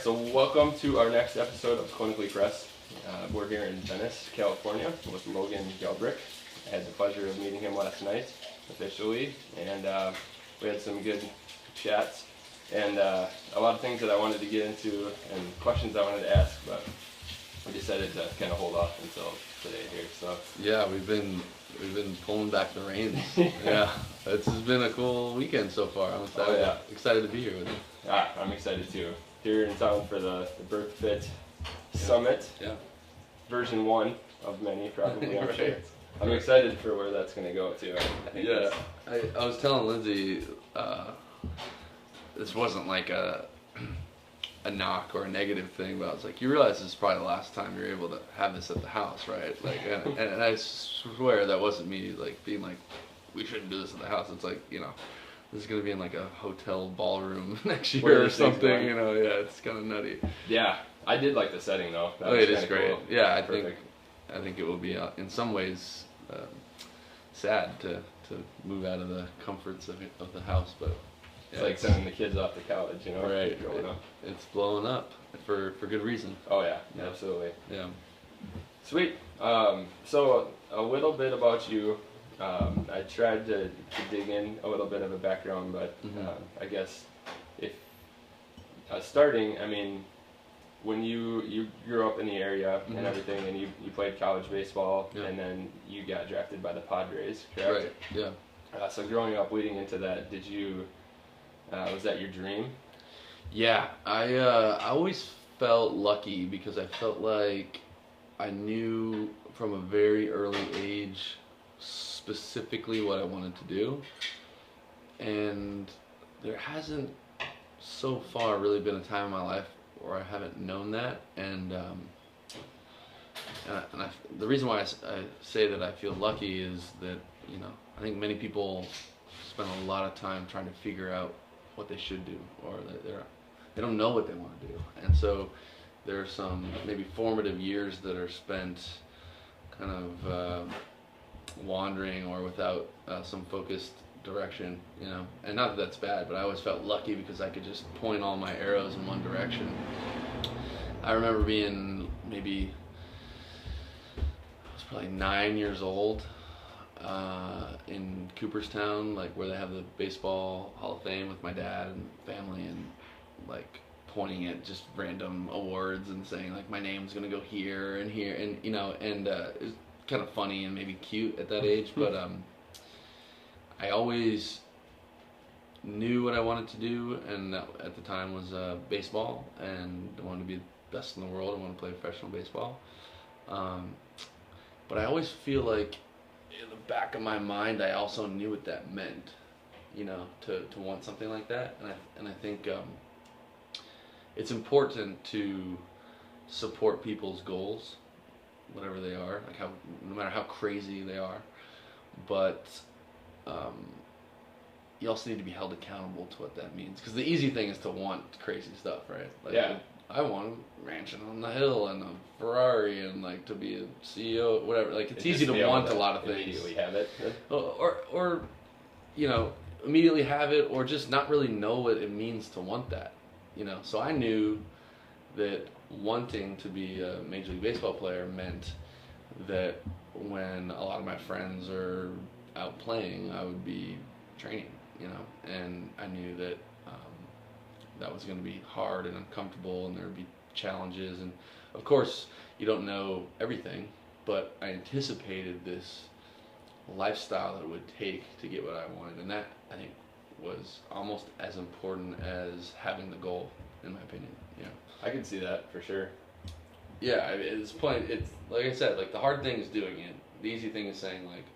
so welcome to our next episode of Clinically Press. We're here in Venice, California with Logan Gelbrich. I had the pleasure of meeting him last night officially, and we had some good chats and a lot of things that I wanted to get into and questions I wanted to ask, but we decided to kind of hold off until today here. So yeah, we've been pulling back the reins. Yeah, it's been a cool weekend so far. I'm excited to be here with you. Yeah, I'm excited too. Here in town for the Birth Fit Summit. Yeah. Version 1 of many, probably. I'm right. sure. I'm excited for where that's going to go too. I think I was telling Lindsay, this wasn't like a knock or a negative thing, but I was like, you realize this is probably the last time you're able to have this at the house, right? Like, and I swear that wasn't me like being like, we shouldn't do this at the house. It's like, you know, this is gonna be in like a hotel ballroom next year or something. You know, yeah, it's kind of nutty. Yeah, I did like the setting though. It is great. Cool. Yeah, I think it will be in some ways sad to move out of the comforts of the house, but. It's like sending the kids off to college, you know? Right. It's blowing up for good reason. Oh yeah, absolutely. Yeah. Sweet. So a little bit about you. I tried to dig in a little bit of a background, but I guess if starting, I mean, when you grew up in the area and everything, and you played college baseball, and then you got drafted by the Padres, correct? Right. Yeah. So growing up, leading into that, did you? Was that your dream? Yeah, I always felt lucky because I felt like I knew from a very early age specifically what I wanted to do, and there hasn't so far really been a time in my life where I haven't known that, and the reason why I say that I feel lucky is that, you know, I think many people spend a lot of time trying to figure out what they should do, or they don't know what they want to do, and so there are some maybe formative years that are spent kind of wandering or without some focused direction, you know. And not that that's bad, but I always felt lucky because I could just point all my arrows in one direction. I remember being I was probably 9 years old. In Cooperstown, like where they have the baseball Hall of Fame, with my dad and family, and like pointing at just random awards and saying like my name's gonna go here and here, and you know, and it was kind of funny and maybe cute at that age, but I always knew what I wanted to do, and that at the time was baseball, and I wanted to be the best in the world. I wanted to play professional baseball, but I always feel like in the back of my mind, I also knew what that meant, you know, to want something like that, and I think it's important to support people's goals, whatever they are, like no matter how crazy they are, but you also need to be held accountable to what that means, because the easy thing is to want crazy stuff, right? Like, yeah. I want ranching on the hill and a Ferrari and like to be a CEO, whatever. Like it's easy to want a lot of things. Immediately have it. Or you know, immediately have it, or just not really know what it means to want that. You know, so I knew that wanting to be a Major League Baseball player meant that when a lot of my friends are out playing, I would be training. You know, and I knew that that was going to be hard and uncomfortable, and there would be challenges, and of course you don't know everything, but I anticipated this lifestyle that it would take to get what I wanted, and that, I think, was almost as important as having the goal, in my opinion. Yeah, I can see that for sure. Yeah, I mean, at this point, it's like I said, like the hard thing is doing it. The easy thing is saying like,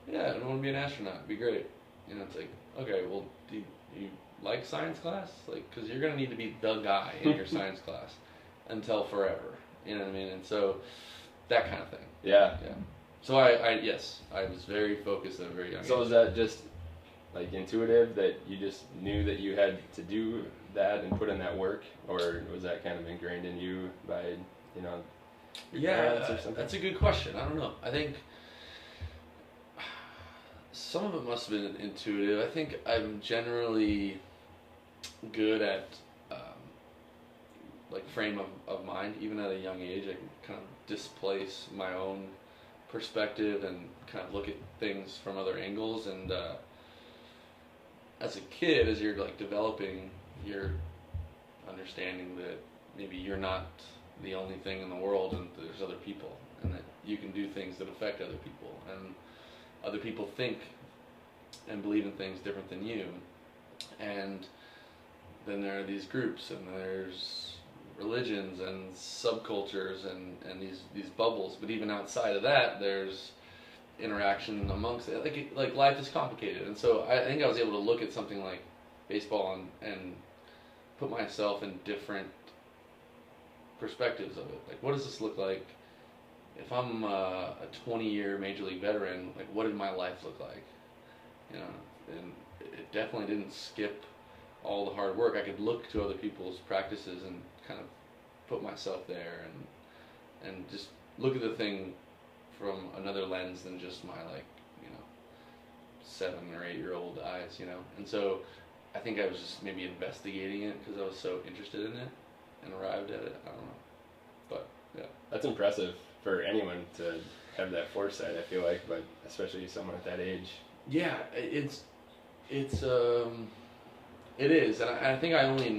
yeah, I don't want to be an astronaut, it'd be great. You know, it's like, okay, well, do you like science class? Like, because you're going to need to be the guy in your science class until forever. You know what I mean? And so, that kind of thing. Yeah. Yeah. So I was very focused at a very young age. So was that just like intuitive, that you just knew that you had to do that and put in that work, or was that kind of ingrained in you by, you know, your parents or something? That's a good question. I don't know. I think some of it must have been intuitive. I think I'm generally good at like frame of mind. Even at a young age, I can kind of displace my own perspective and kind of look at things from other angles. And as a kid, as you're like developing, you're understanding that maybe you're not the only thing in the world, and there's other people, and that you can do things that affect other people, and other people think and believe in things different than you. And then there are these groups, and there's religions and subcultures and these bubbles. But even outside of that, there's interaction amongst it. Like life is complicated. And so I think I was able to look at something like baseball and put myself in different perspectives of it. Like, what does this look like if I'm a 20-year major league veteran? Like, what did my life look like? You know, and it definitely didn't skip all the hard work. I could look to other people's practices and kind of put myself there and just look at the thing from another lens than just my, like, you know, 7 or 8 year old eyes, you know. And so I think I was just maybe investigating it because I was so interested in it and arrived at it. I don't know, but yeah, That's impressive for anyone to have that foresight, I feel like, but especially someone at that age. yeah, it is, and I think I only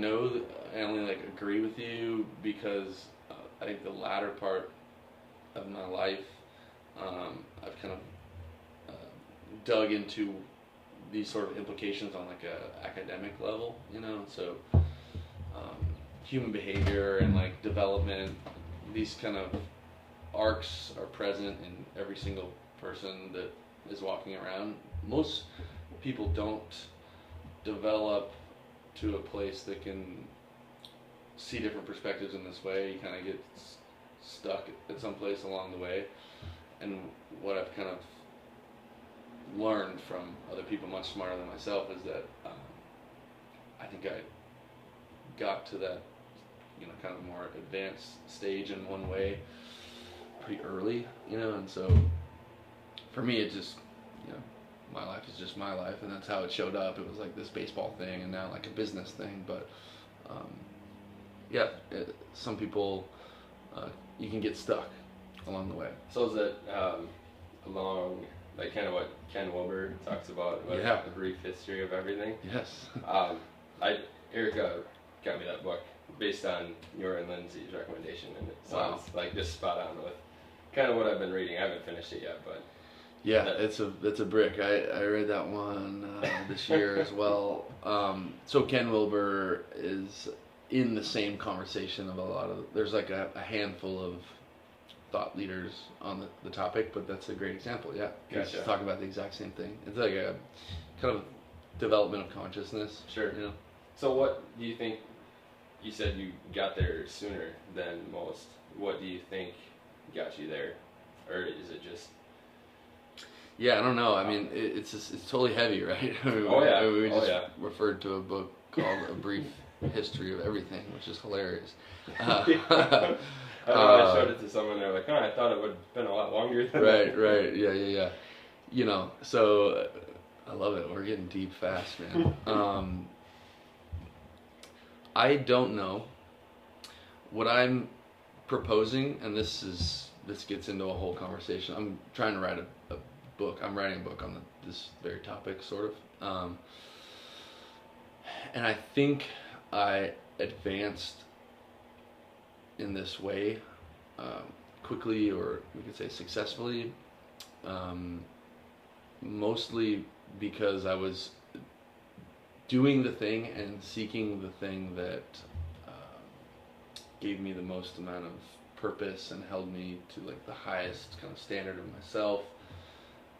like agree with you because I think the latter part of my life, I've kind of dug into these sort of implications on like a academic level, you know. So human behavior and like development, these kind of arcs are present in every single person that is walking around. Most people don't develop to a place that can see different perspectives in this way. You kind of get stuck at some place along the way. And what I've kind of learned from other people much smarter than myself is that I think I got to that, you know, kind of more advanced stage in one way pretty early, you know. And so for me, it just, you know, my life is just my life, and that's how it showed up. It was like this baseball thing, and now like a business thing. But some people, you can get stuck along the way. So is it along, like, kind of what Ken Wilber talks about the brief history of everything? Yes. Erica got me that book based on your and Lindsay's recommendation, and it sounds like just spot on with kind of what I've been reading. I haven't finished it yet, but yeah, it's a brick. I read that one this year as well. So Ken Wilber is in the same conversation of a lot of. There's like a handful of thought leaders on the topic, but that's a great example. Yeah, gotcha. He's talking about the exact same thing. It's like a kind of development of consciousness. Sure. You know? So what do you think? You said you got there sooner than most. What do you think got you there, or is it just? Yeah, I don't know. I mean, it's totally heavy, right? We just referred to a book called A Brief History of Everything, which is hilarious. I showed it to someone, they're like, oh, I thought it would have been a lot longer than that. Right, yeah. You know, so I love it. We're getting deep fast, man. I don't know. What I'm proposing, and this gets into a whole conversation. I'm trying to write a book. I'm writing a book on this very topic, sort of. And I think I advanced in this way quickly, or we could say successfully, mostly because I was doing the thing and seeking the thing that gave me the most amount of purpose and held me to like the highest kind of standard of myself.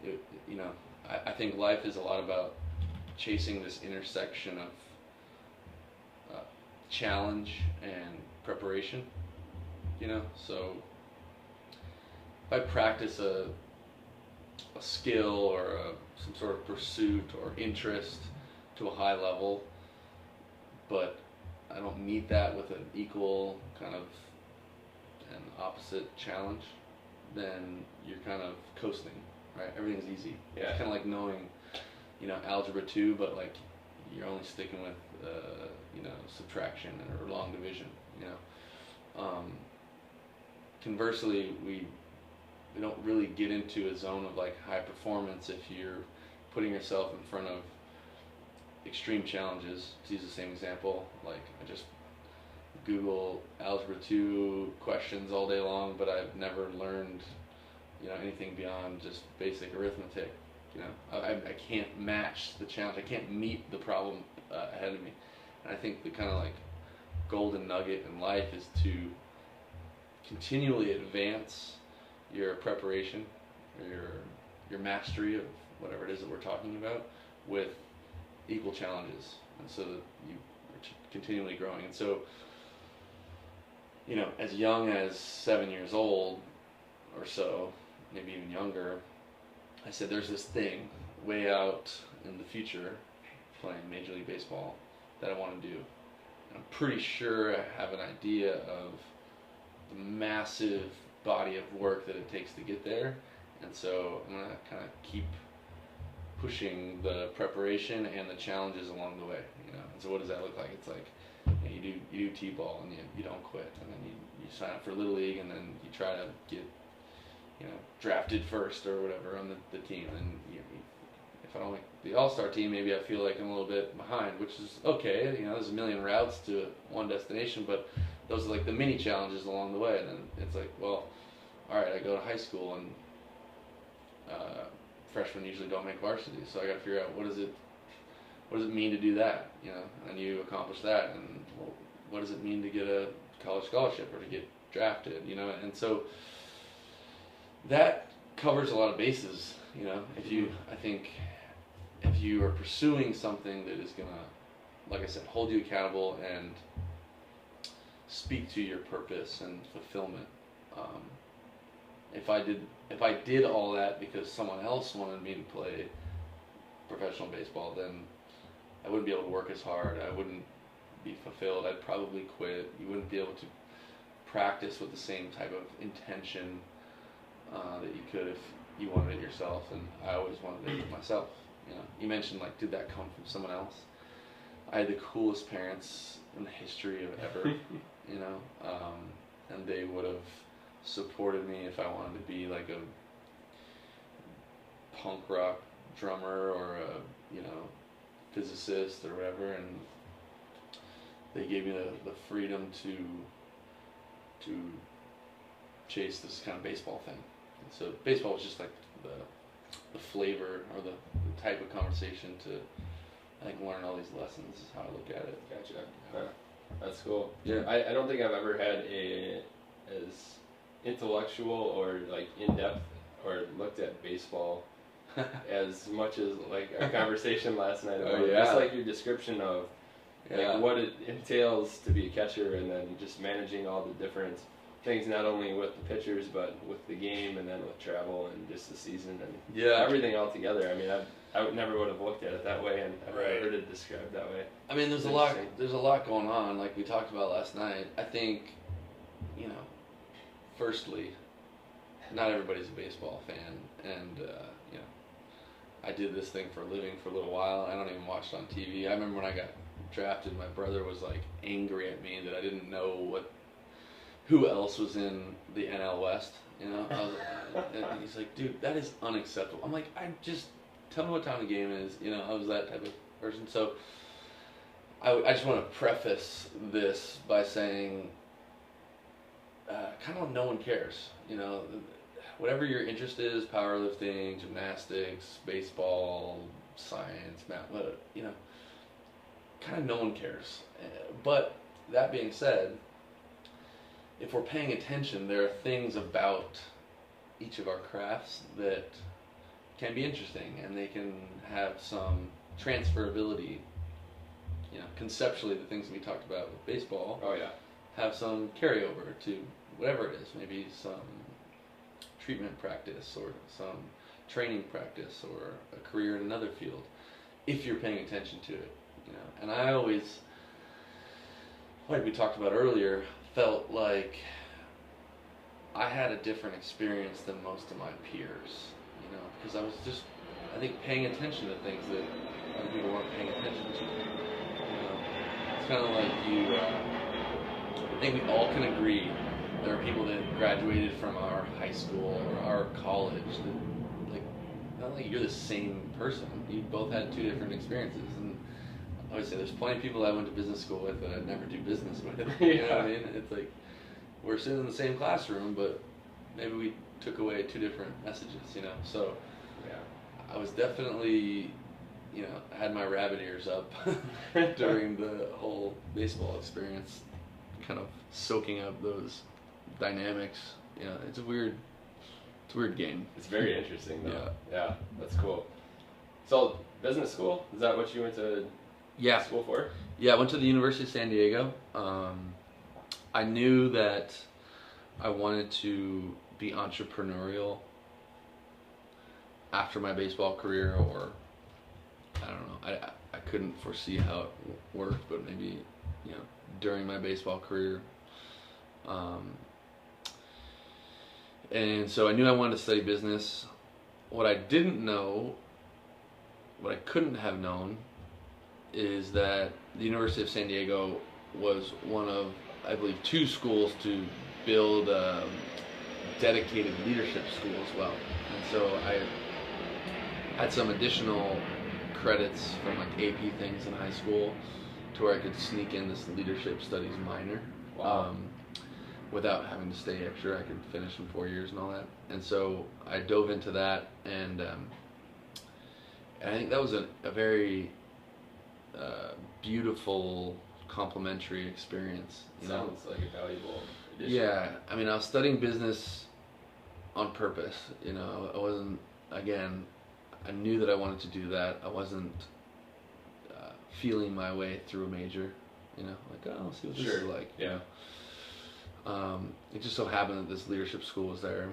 You know, I think life is a lot about chasing this intersection of challenge and preparation, you know. So if I practice a skill or some sort of pursuit or interest to a high level, but I don't meet that with an equal kind of an opposite challenge, then you're kind of coasting, right? Everything's easy. Yeah. It's kind of like knowing, you know, algebra 2, but like you're only sticking with, you know, subtraction or long division, you know. Conversely, we don't really get into a zone of like high performance if you're putting yourself in front of extreme challenges. To use the same example, like I just Google Algebra 2 questions all day long, but I've never learned, anything beyond just basic arithmetic. I can't match the challenge. I can't meet the problem ahead of me. And I think the kind of like golden nugget in life is to continually advance your preparation or your mastery of whatever it is that we're talking about with equal challenges, and so that you are continually growing. And so, as young as 7 years old or so, maybe even younger, I said there's this thing way out in the future, playing Major League Baseball, that I want to do. And I'm pretty sure I have an idea of the massive body of work that it takes to get there, and so I'm gonna kind of keep pushing the preparation and the challenges along the way. And so what does that look like? It's like you do t-ball and you don't quit, and then you sign up for Little League, and then you try to get drafted first or whatever on the team, and if I don't make the all-star team, maybe I feel like I'm a little bit behind, which is okay. There's a million routes to one destination, but those are like the mini challenges along the way. And then it's like, well, all right, I go to high school, and freshmen usually don't make varsity, so I got to figure out what does it mean to do that, and you accomplish that, and well, what does it mean to get a college scholarship or to get drafted, and so that covers a lot of bases, I think if you are pursuing something that is gonna, like I said, hold you accountable and speak to your purpose and fulfillment. If I did all that because someone else wanted me to play professional baseball, then I wouldn't be able to work as hard. I wouldn't be fulfilled. I'd probably quit. You wouldn't be able to practice with the same type of intention that you could if you wanted it yourself. And I always wanted it myself. You mentioned like, did that come from someone else? I had the coolest parents in the history of ever, and they would have supported me if I wanted to be like a punk rock drummer or a physicist or whatever, and they gave me the freedom to chase this kind of baseball thing. And so baseball was just like the flavor or the type of conversation to, I think, learn all these lessons is how I look at it. Gotcha. That's cool. Yeah. I don't think I've ever had as intellectual or like in-depth or looked at baseball as much as like our conversation last night about just like your description of like what it entails to be a catcher, and then just managing all the different things, not only with the pitchers but with the game, and then with travel and just the season and everything all together. I mean, I never would have looked at it that way, and I've never heard it described that way. I mean, there's a lot going on, like we talked about last night. I think, firstly, not everybody's a baseball fan, and I did this thing for a living for a little while. I don't even watch it on TV. I remember when I got drafted, my brother was like angry at me that I didn't know who else was in the NL West. And he's like, dude, that is unacceptable. I'm like, tell me what time the game is. I was that type of person. So I just want to preface this by saying, kind of no one cares. Whatever your interest is, powerlifting, gymnastics, baseball, science, math, kind of no one cares. But that being said, if we're paying attention, there are things about each of our crafts that can be interesting, and they can have some transferability. Conceptually, the things that we talked about with baseball have some carryover to whatever it is. Maybe some treatment practice or some training practice or a career in another field, if you're paying attention to it. And I always, like we talked about earlier, felt like I had a different experience than most of my peers, because I was just, I think, paying attention to things that other people weren't paying attention to. It's kind of like you think we all can agree there are people that graduated from our high school or our college that, like, not like you're the same person. You both had two different experiences, and I would say there's plenty of people I went to business school with that I'd never do business with. You know what I mean? It's like we're sitting in the same classroom, but maybe we took away two different messages, you know? So I was definitely, you know, had my rabbit ears up during the whole baseball experience, kind of soaking up those dynamics. You know, it's a weird game. It's very interesting though. Yeah, that's cool. So business school, is that what you went to school for? Yeah, I went to the University of San Diego. I knew that I wanted to be entrepreneurial after my baseball career, or I don't know. I couldn't foresee how it worked, but maybe, you know, during my baseball career. And so I knew I wanted to study business. What I didn't know, what I couldn't have known, is that the University of San Diego was one of, I believe, 2 schools to build a dedicated leadership school as well. And so I had some additional credits from like AP things in high school to where I could sneak in this leadership studies minor. Wow. Without having to stay extra. I could finish in 4 years and all that. And so I dove into that, and I think that was a very beautiful complementary experience. Sounds like a valuable addition. Yeah, I mean, I was studying business on purpose. You know, I wasn't, again, I knew that I wanted to do that. I wasn't feeling my way through a major, you know, like, oh, I'll see what this is like. Yeah. It just so happened that this leadership school was there,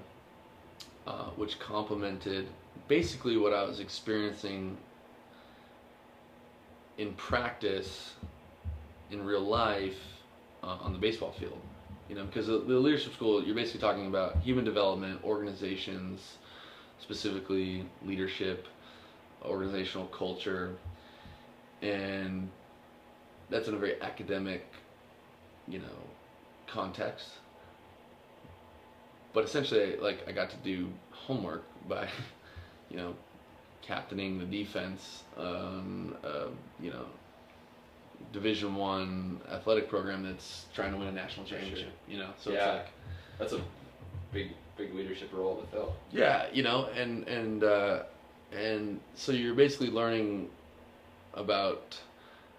which complemented basically what I was experiencing in practice, in real life, on the baseball field. You know, because the leadership school, you're basically talking about human development, organizations, specifically leadership, organizational culture, and that's in a very academic, you know, context. But essentially, like, I got to do homework by, you know, captaining the defense, you know, Division I athletic program that's trying to win a national championship. You know, so it's like, that's a big leadership role to fill. Yeah, you know, and so you're basically learning about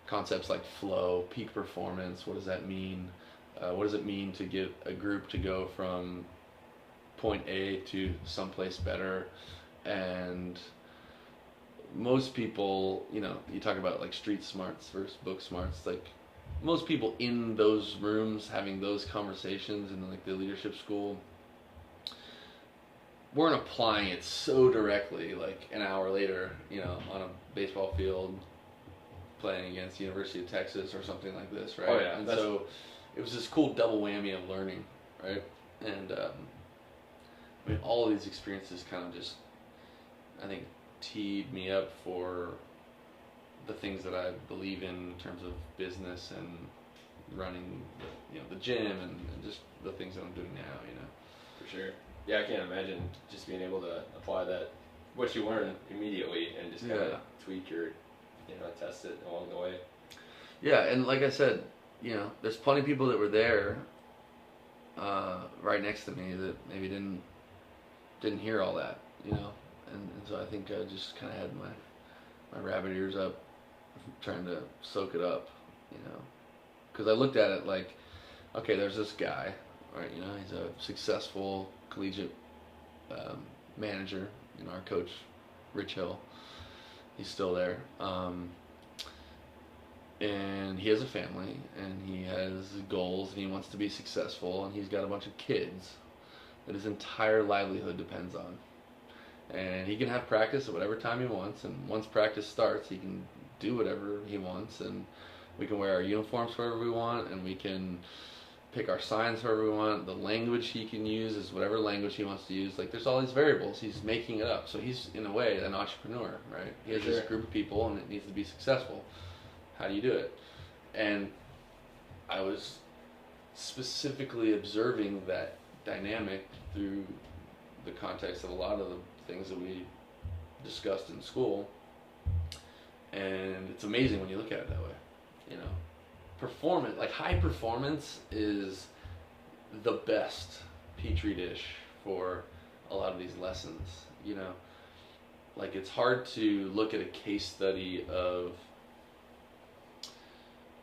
concepts like flow, peak performance. What does that mean? What does it mean to get a group to go from point A to someplace better? And most people, you know, you talk about like street smarts versus book smarts, like most people in those rooms having those conversations in like the leadership school weren't applying it so directly, like an hour later, you know, on a baseball field playing against the University of Texas or something like this, right? Oh, yeah. And so it was this cool double whammy of learning, right? And I mean, all of these experiences kind of just, I think, teed me up for the things that I believe in terms of business and running, the gym and just the things that I'm doing now, you know. For sure. Yeah, I can't imagine just being able to apply that, what you learn immediately, and just kind of tweak your, test it along the way. Yeah, and like I said, you know, there's plenty of people that were there right next to me that maybe didn't hear all that, you know. And so I think I just kind of had my rabbit ears up, trying to soak it up, you know. Because I looked at it like, okay, there's this guy, right? You know, he's a successful collegiate manager. You know, our coach, Rich Hill, he's still there. And he has a family, and he has goals, and he wants to be successful, and he's got a bunch of kids that his entire livelihood depends on. And he can have practice at whatever time he wants, and once practice starts, he can do whatever he wants, and we can wear our uniforms wherever we want, and we can pick our signs wherever we want. The language he can use is whatever language he wants to use. Like, there's all these variables. He's making it up. So he's, in a way, an entrepreneur, right? He has this group of people, and it needs to be successful. How do you do it? And I was specifically observing that dynamic through the context of a lot of the things that we discussed in school. And it's amazing when you look at it that way. You know, performance, like high performance, is the best petri dish for a lot of these lessons. You know, like it's hard to look at a case study of,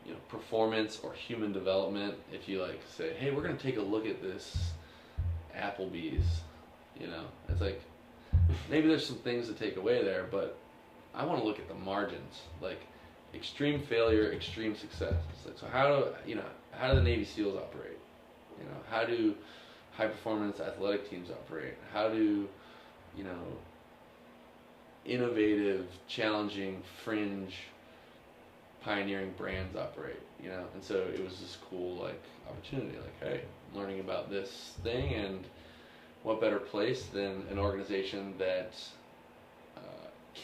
you know, performance or human development if you like say, hey, we're going to take a look at this Applebee's. You know, it's like maybe there's some things to take away there, but I want to look at the margins, like extreme failure, extreme success. It's like, so how do the Navy SEALs operate? You know, how do high performance athletic teams operate? How do, you know, innovative, challenging, fringe, pioneering brands operate? You know, and so it was this cool like opportunity, like, hey, I'm learning about this thing, and what better place than an organization that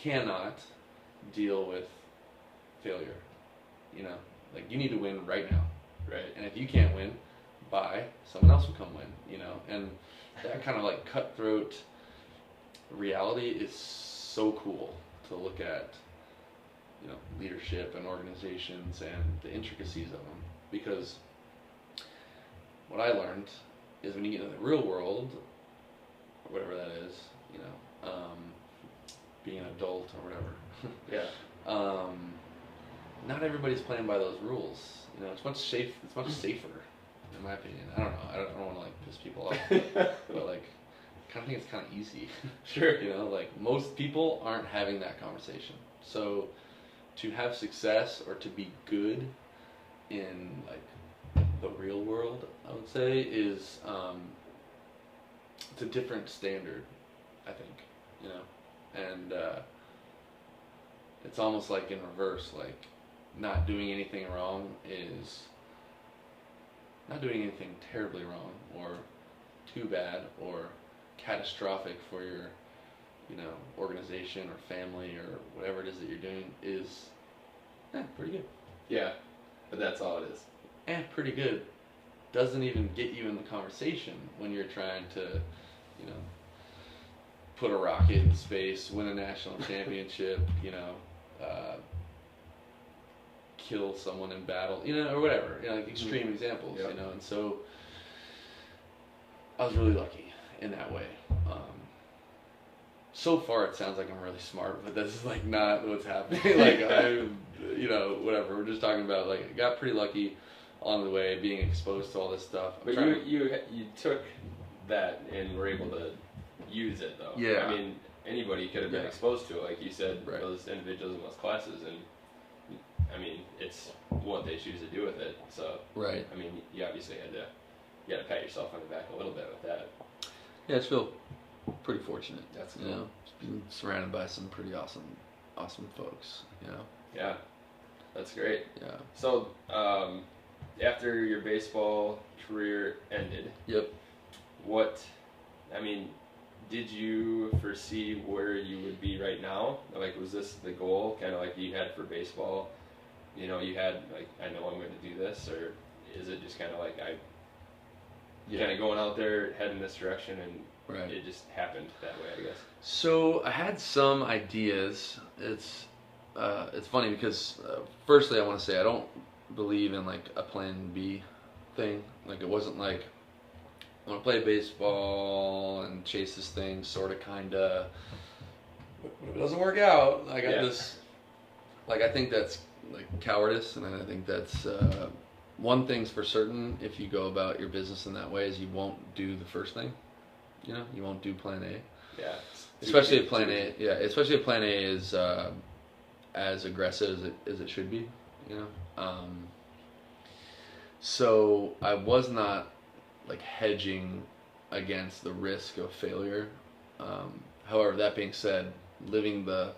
cannot deal with failure. You know, like you need to win right now. Right. And if you can't win, bye, someone else will come win, you know. And that kind of like cutthroat reality is so cool to look at, you know, leadership and organizations and the intricacies of them. Because what I learned is when you get into the real world, or whatever that is, you know, being an adult or whatever. Yeah. Not everybody's playing by those rules. You know, it's much safer, in my opinion. I don't know. I don't want to like piss people off, but like, I kind of think it's kind of easy. Sure. You know, like most people aren't having that conversation. So, to have success or to be good in like the real world, I would say, is it's a different standard, I think. You know, and it's almost like in reverse, like not doing anything wrong is not doing anything terribly wrong or too bad or catastrophic for your, you know, organization or family or whatever it is that you're doing is pretty good. Yeah, but that's all it is. Pretty good doesn't even get you in the conversation when you're trying to, you know, put a rocket in space, win a national championship, you know, kill someone in battle, you know, or whatever, you know, like extreme examples, Yep. you know, and so I was really lucky in that way. So far it sounds like I'm really smart, but this is like not what's happening. Like you know, whatever, we're just talking about like, I got pretty lucky on the way, being exposed to all this stuff. But you took that and were able to use it though. Yeah. I mean, anybody could have been exposed to it, like you said, Right. those individuals in those classes, and I mean, it's what they choose to do with it. So, Right. I mean, you obviously had to pat yourself on the back a little bit with that. Yeah, I just feel pretty fortunate. That's You cool. know, being surrounded by some pretty awesome folks. You know. Yeah, that's great. Yeah. So, after your baseball career ended, Yep. did you foresee where you would be right now? Like, was this the goal, kind of like you had for baseball? You know, you had, like, I know I'm going to do this, or is it just kind of like kind of going out there, heading this direction, and Right. it just happened that way, I guess? So I had some ideas. It's funny because firstly I want to say I don't believe in like a plan B thing. Like it wasn't like I want to play baseball and chase this thing, sort of, kind of. But if it doesn't work out, I got this. Like I think that's like cowardice, and I think that's one thing's for certain. If you go about your business in that way, is you won't do the first thing. You know, you won't do plan A. Yeah. Especially if plan A, especially if plan A is as aggressive as it should be, you know. So I was not like hedging against the risk of failure. However, that being said, living the,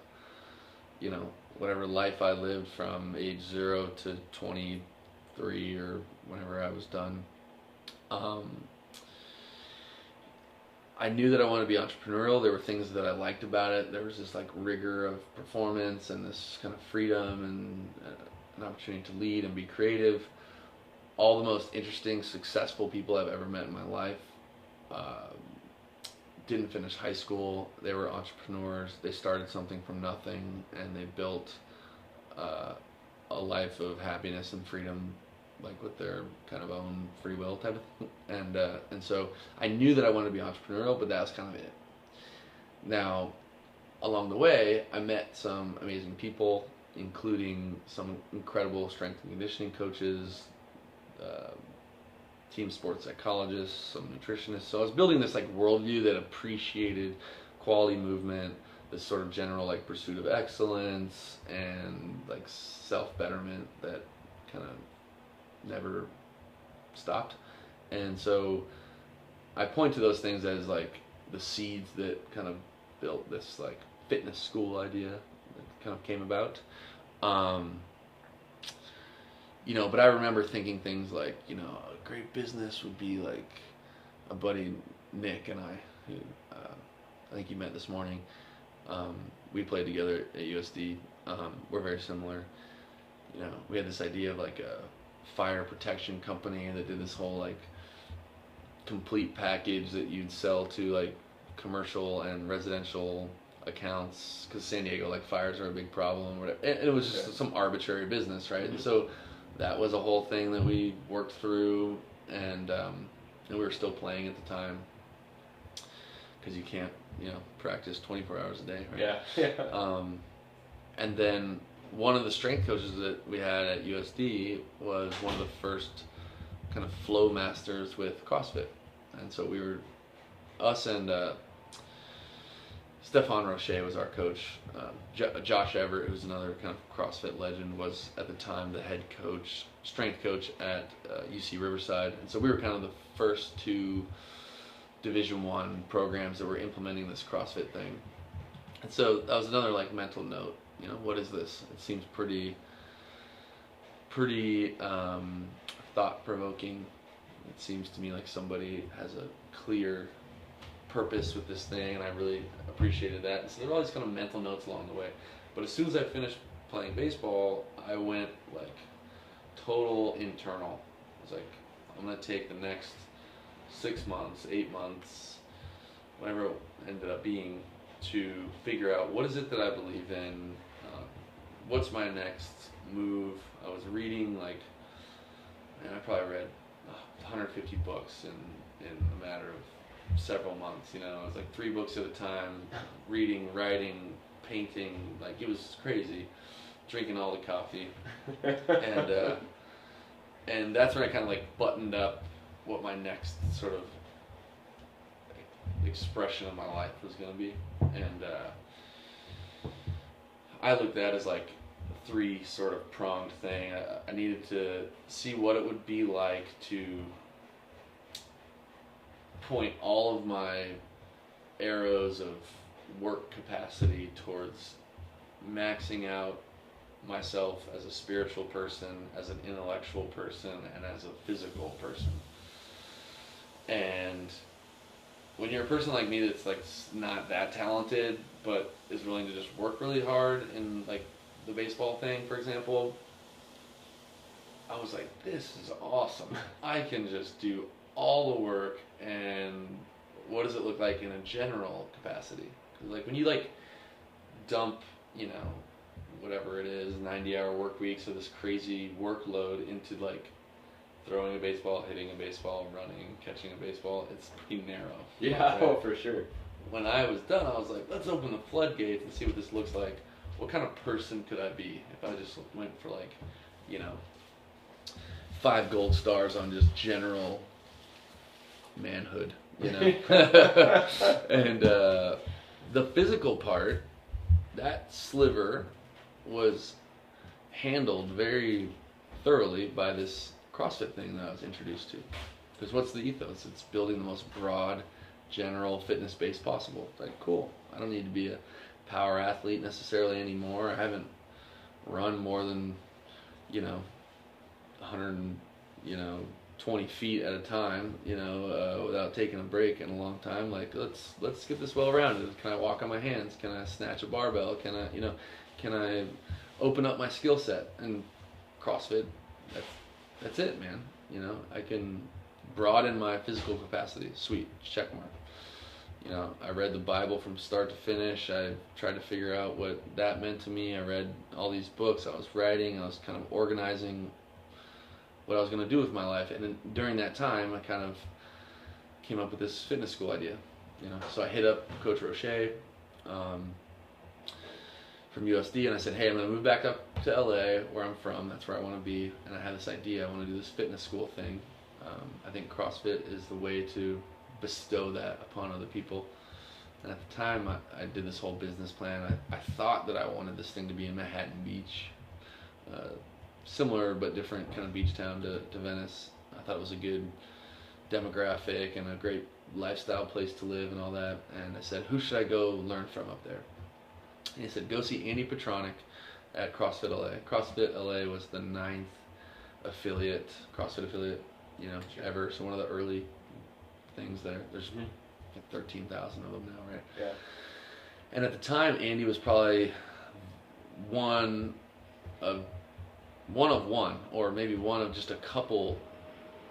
you know, whatever life I lived from age 0 to 23 or whenever I was done, I knew that I wanted to be entrepreneurial. There were things that I liked about it. There was this like rigor of performance and this kind of freedom and an opportunity to lead and be creative. all the most interesting, successful people I've ever met in my life didn't finish high school. They were entrepreneurs. They started something from nothing, and they built a life of happiness and freedom, like with their kind of own free will type of thing. And so I knew that I wanted to be entrepreneurial, but that was kind of it. Now, along the way, I met some amazing people, including some incredible strength and conditioning coaches, team sports psychologists, some nutritionists. So I was building this like worldview that appreciated quality movement, this sort of general like pursuit of excellence and like self-betterment that kind of never stopped. And so I point to those things as like the seeds that kind of built this like fitness school idea that kind of came about. But I remember thinking things like, a great business would be like a buddy Nick and I, who I think you met this morning. We played together at USD. We're very similar. We had this idea of like a fire protection company that did this whole like complete package that you'd sell to like commercial and residential accounts, because San Diego like fires are a big problem, whatever. And it was just some arbitrary business, right? And so that was a whole thing that we worked through, and we were still playing at the time, because you can't practice 24 hours a day, right? Yeah. And then one of the strength coaches that we had at USD was one of the first kind of flow masters with CrossFit, and so we were us and Stefan Roche was our coach. Josh Everett, who's another kind of CrossFit legend, was at the time the head coach, strength coach at UC Riverside. And so we were kind of the first two Division I programs that were implementing this CrossFit thing. And so that was another like mental note. What is this? It seems pretty thought-provoking. It seems to me like somebody has a clear purpose with this thing, and I really appreciated that. And so there were all these kind of mental notes along the way. But as soon as I finished playing baseball, I went like total internal. I was like, I'm gonna take the next 6 months, 8 months, whatever it ended up being, to figure out what is it that I believe in, what's my next move. I was reading I probably read 150 books in a matter of several months. It was like 3 books at a time, reading, writing, painting, like it was crazy, drinking all the coffee, and that's when I kind of like buttoned up what my next sort of expression of my life was going to be. And I looked at it as like a 3 sort of pronged thing. I needed to see what it would be like to point all of my arrows of work capacity towards maxing out myself as a spiritual person, as an intellectual person, and as a physical person. And when you're a person like me that's like not that talented but is willing to just work really hard in like the baseball thing, for example, I was like, this is awesome. I can just do all the work, and what does it look like in a general capacity? Because like when you like dump, whatever it is, 90-hour work weeks of this crazy workload into like throwing a baseball, hitting a baseball, running, catching a baseball, it's pretty narrow. Yeah, right? Oh, for sure. When I was done, I was like, let's open the floodgates and see what this looks like. What kind of person could I be if I just went for like, 5 gold stars on just general manhood, And the physical part, that sliver was handled very thoroughly by this CrossFit thing that I was introduced to. Because what's the ethos? It's building the most broad, general fitness base possible. Like, cool. I don't need to be a power athlete necessarily anymore. I haven't run more than, 20 feet at a time, without taking a break in a long time. Like, let's get this well rounded. Can I walk on my hands? Can I snatch a barbell? Can I open up my skill set? And CrossFit, that's it, man. You know, I can broaden my physical capacity. Sweet, check mark. You know, I read the Bible from start to finish. I tried to figure out what that meant to me. I read all these books. I was writing. I was kind of organizing what I was going to do with my life. And then during that time, I kind of came up with this fitness school idea. You know, so I hit up Coach Roche from USD, and I said, hey, I'm going to move back up to LA, where I'm from. That's where I want to be. And I had this idea. I want to do this fitness school thing. I think CrossFit is the way to bestow that upon other people. And at the time, I did this whole business plan. I thought that I wanted this thing to be in Manhattan Beach, similar but different kind of beach town to Venice. I thought it was a good demographic and a great lifestyle place to live and all that. And I said, who should I go learn from up there? And he said, go see Andy Petronic at CrossFit LA. CrossFit LA was the 9th affiliate, CrossFit affiliate, you know, ever. So one of the early things there. There's like 13,000 of them now, right? Yeah. And at the time, Andy was probably one of one, or maybe one of just a couple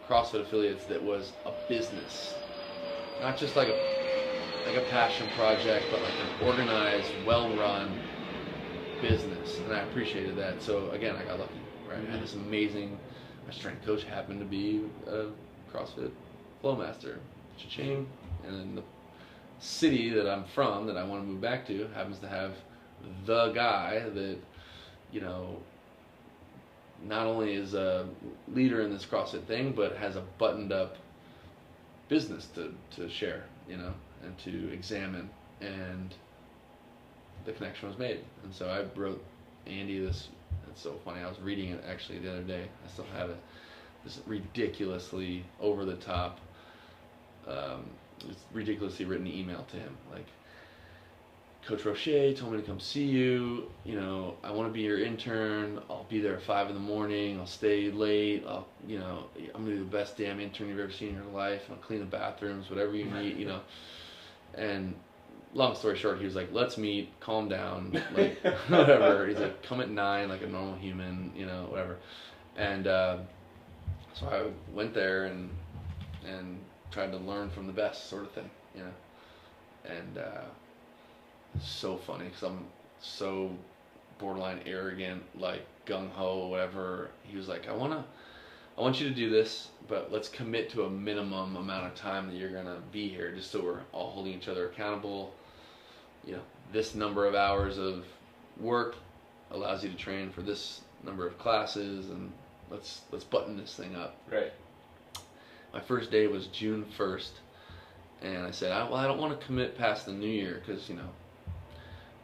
CrossFit affiliates that was a business, not just like a passion project, but like an organized, well-run business. And I appreciated that. So again, I got lucky, right? I had this amazing. My strength coach happened to be a CrossFit Flow Master, cha-ching. And then the city that I'm from, that I want to move back to, happens to have the guy that, you know, not only is a leader in this CrossFit thing, but has a buttoned up business to share, you know, and to examine. And the connection was made. And so I wrote Andy this. It's so funny. I was reading it actually the other day. I still have it. This ridiculously over the top, ridiculously written email to him, like, Coach Roche told me to come see you. You know, I want to be your intern. I'll be there at 5 in the morning. I'll stay late. You know, I'm gonna be the best damn intern you've ever seen in your life. I'll clean the bathrooms, whatever you need. You know, and long story short, he was like, "Let's meet. Calm down. Like, whatever." He's like, "Come at 9 like a normal human. You know, whatever." And so I went there and tried to learn from the best, sort of thing. You know, and it's so funny because I'm so borderline arrogant, like gung-ho, whatever. He was like, I want you to do this, but let's commit to a minimum amount of time that you're gonna be here, just so we're all holding each other accountable. You know, this number of hours of work allows you to train for this number of classes, and let's button this thing up. Right. My first day was June 1st, and I said, I don't want to commit past the new year because, you know,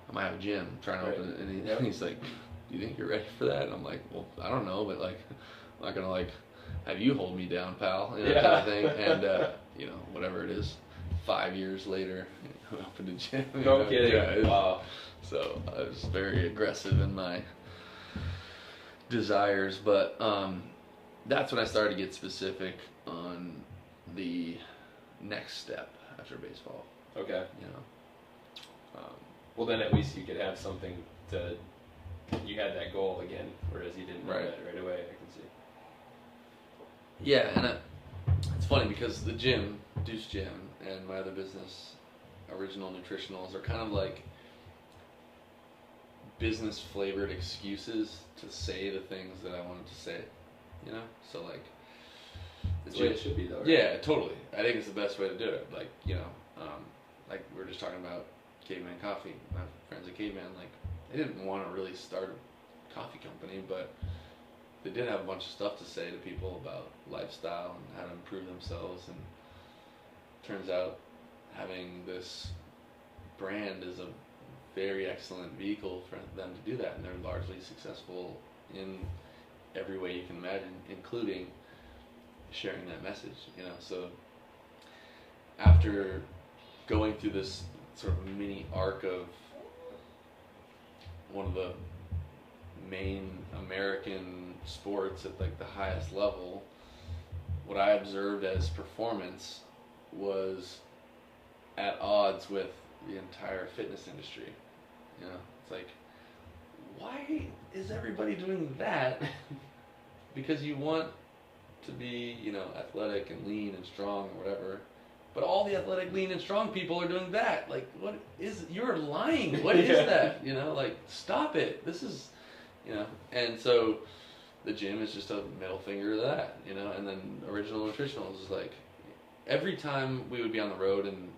I might have a gym trying to open it. And he's like, do you think you're ready for that? And I'm like, well, I don't know, but like, I'm not going to like have you hold me down, pal, you know, kind of thing. And, you know, whatever it is, 5 years later, I opened a gym. No kidding. Yeah, wow. So I was very aggressive in my desires, but that's when I started to get specific on the next step after baseball. Okay. You know. Well, then at least you could have something to. You had that goal again, whereas you didn't have that right away. I can see. Yeah, and it's funny because the gym, Deuce Gym, and my other business, Original Nutritionals, are kind of like business flavored excuses to say the things that I wanted to say. You know, so like. That's the way it should be, though. Right? Yeah, totally. I think it's the best way to do it. Like, you know, like we were just talking about Caveman Coffee. My friends at Caveman, like, they didn't want to really start a coffee company, but they did have a bunch of stuff to say to people about lifestyle and how to improve themselves. And turns out having this brand is a very excellent vehicle for them to do that, and they're largely successful in every way you can imagine, including sharing that message, you know. So after going through this sort of mini arc of one of the main American sports at like the highest level, what I observed as performance was at odds with the entire fitness industry. You know, it's like, why is everybody doing that? Because you want to be, you know, athletic and lean and strong or whatever. But all the athletic, lean, and strong people are doing that. Like, what is, you're lying. What is that? You know, like, stop it. This is, you know, and so the gym is just a middle finger to that, you know, and then Original Nutritionals is like, every time we would be on the road in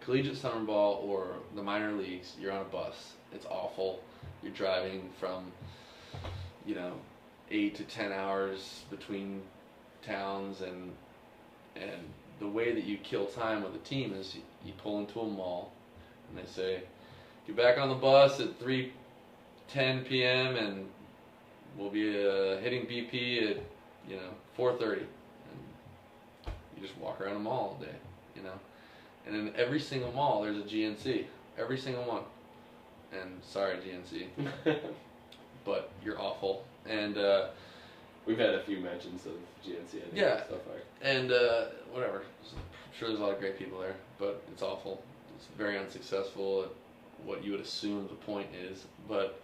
collegiate summer ball or the minor leagues, you're on a bus. It's awful. You're driving from, you know, 8 to 10 hours between towns, and the way that you kill time with a team is you pull into a mall and they say, get back on the bus at 3:10 p.m. and we'll be hitting BP at, you know, 4:30, and you just walk around the mall all day, you know, and in every single mall there's a GNC, every single one, and sorry GNC, but you're awful, and we've had a few mentions of GNC, I think, yeah, so far. And whatever, I'm sure there's a lot of great people there, but it's awful. It's very unsuccessful at what you would assume the point is, but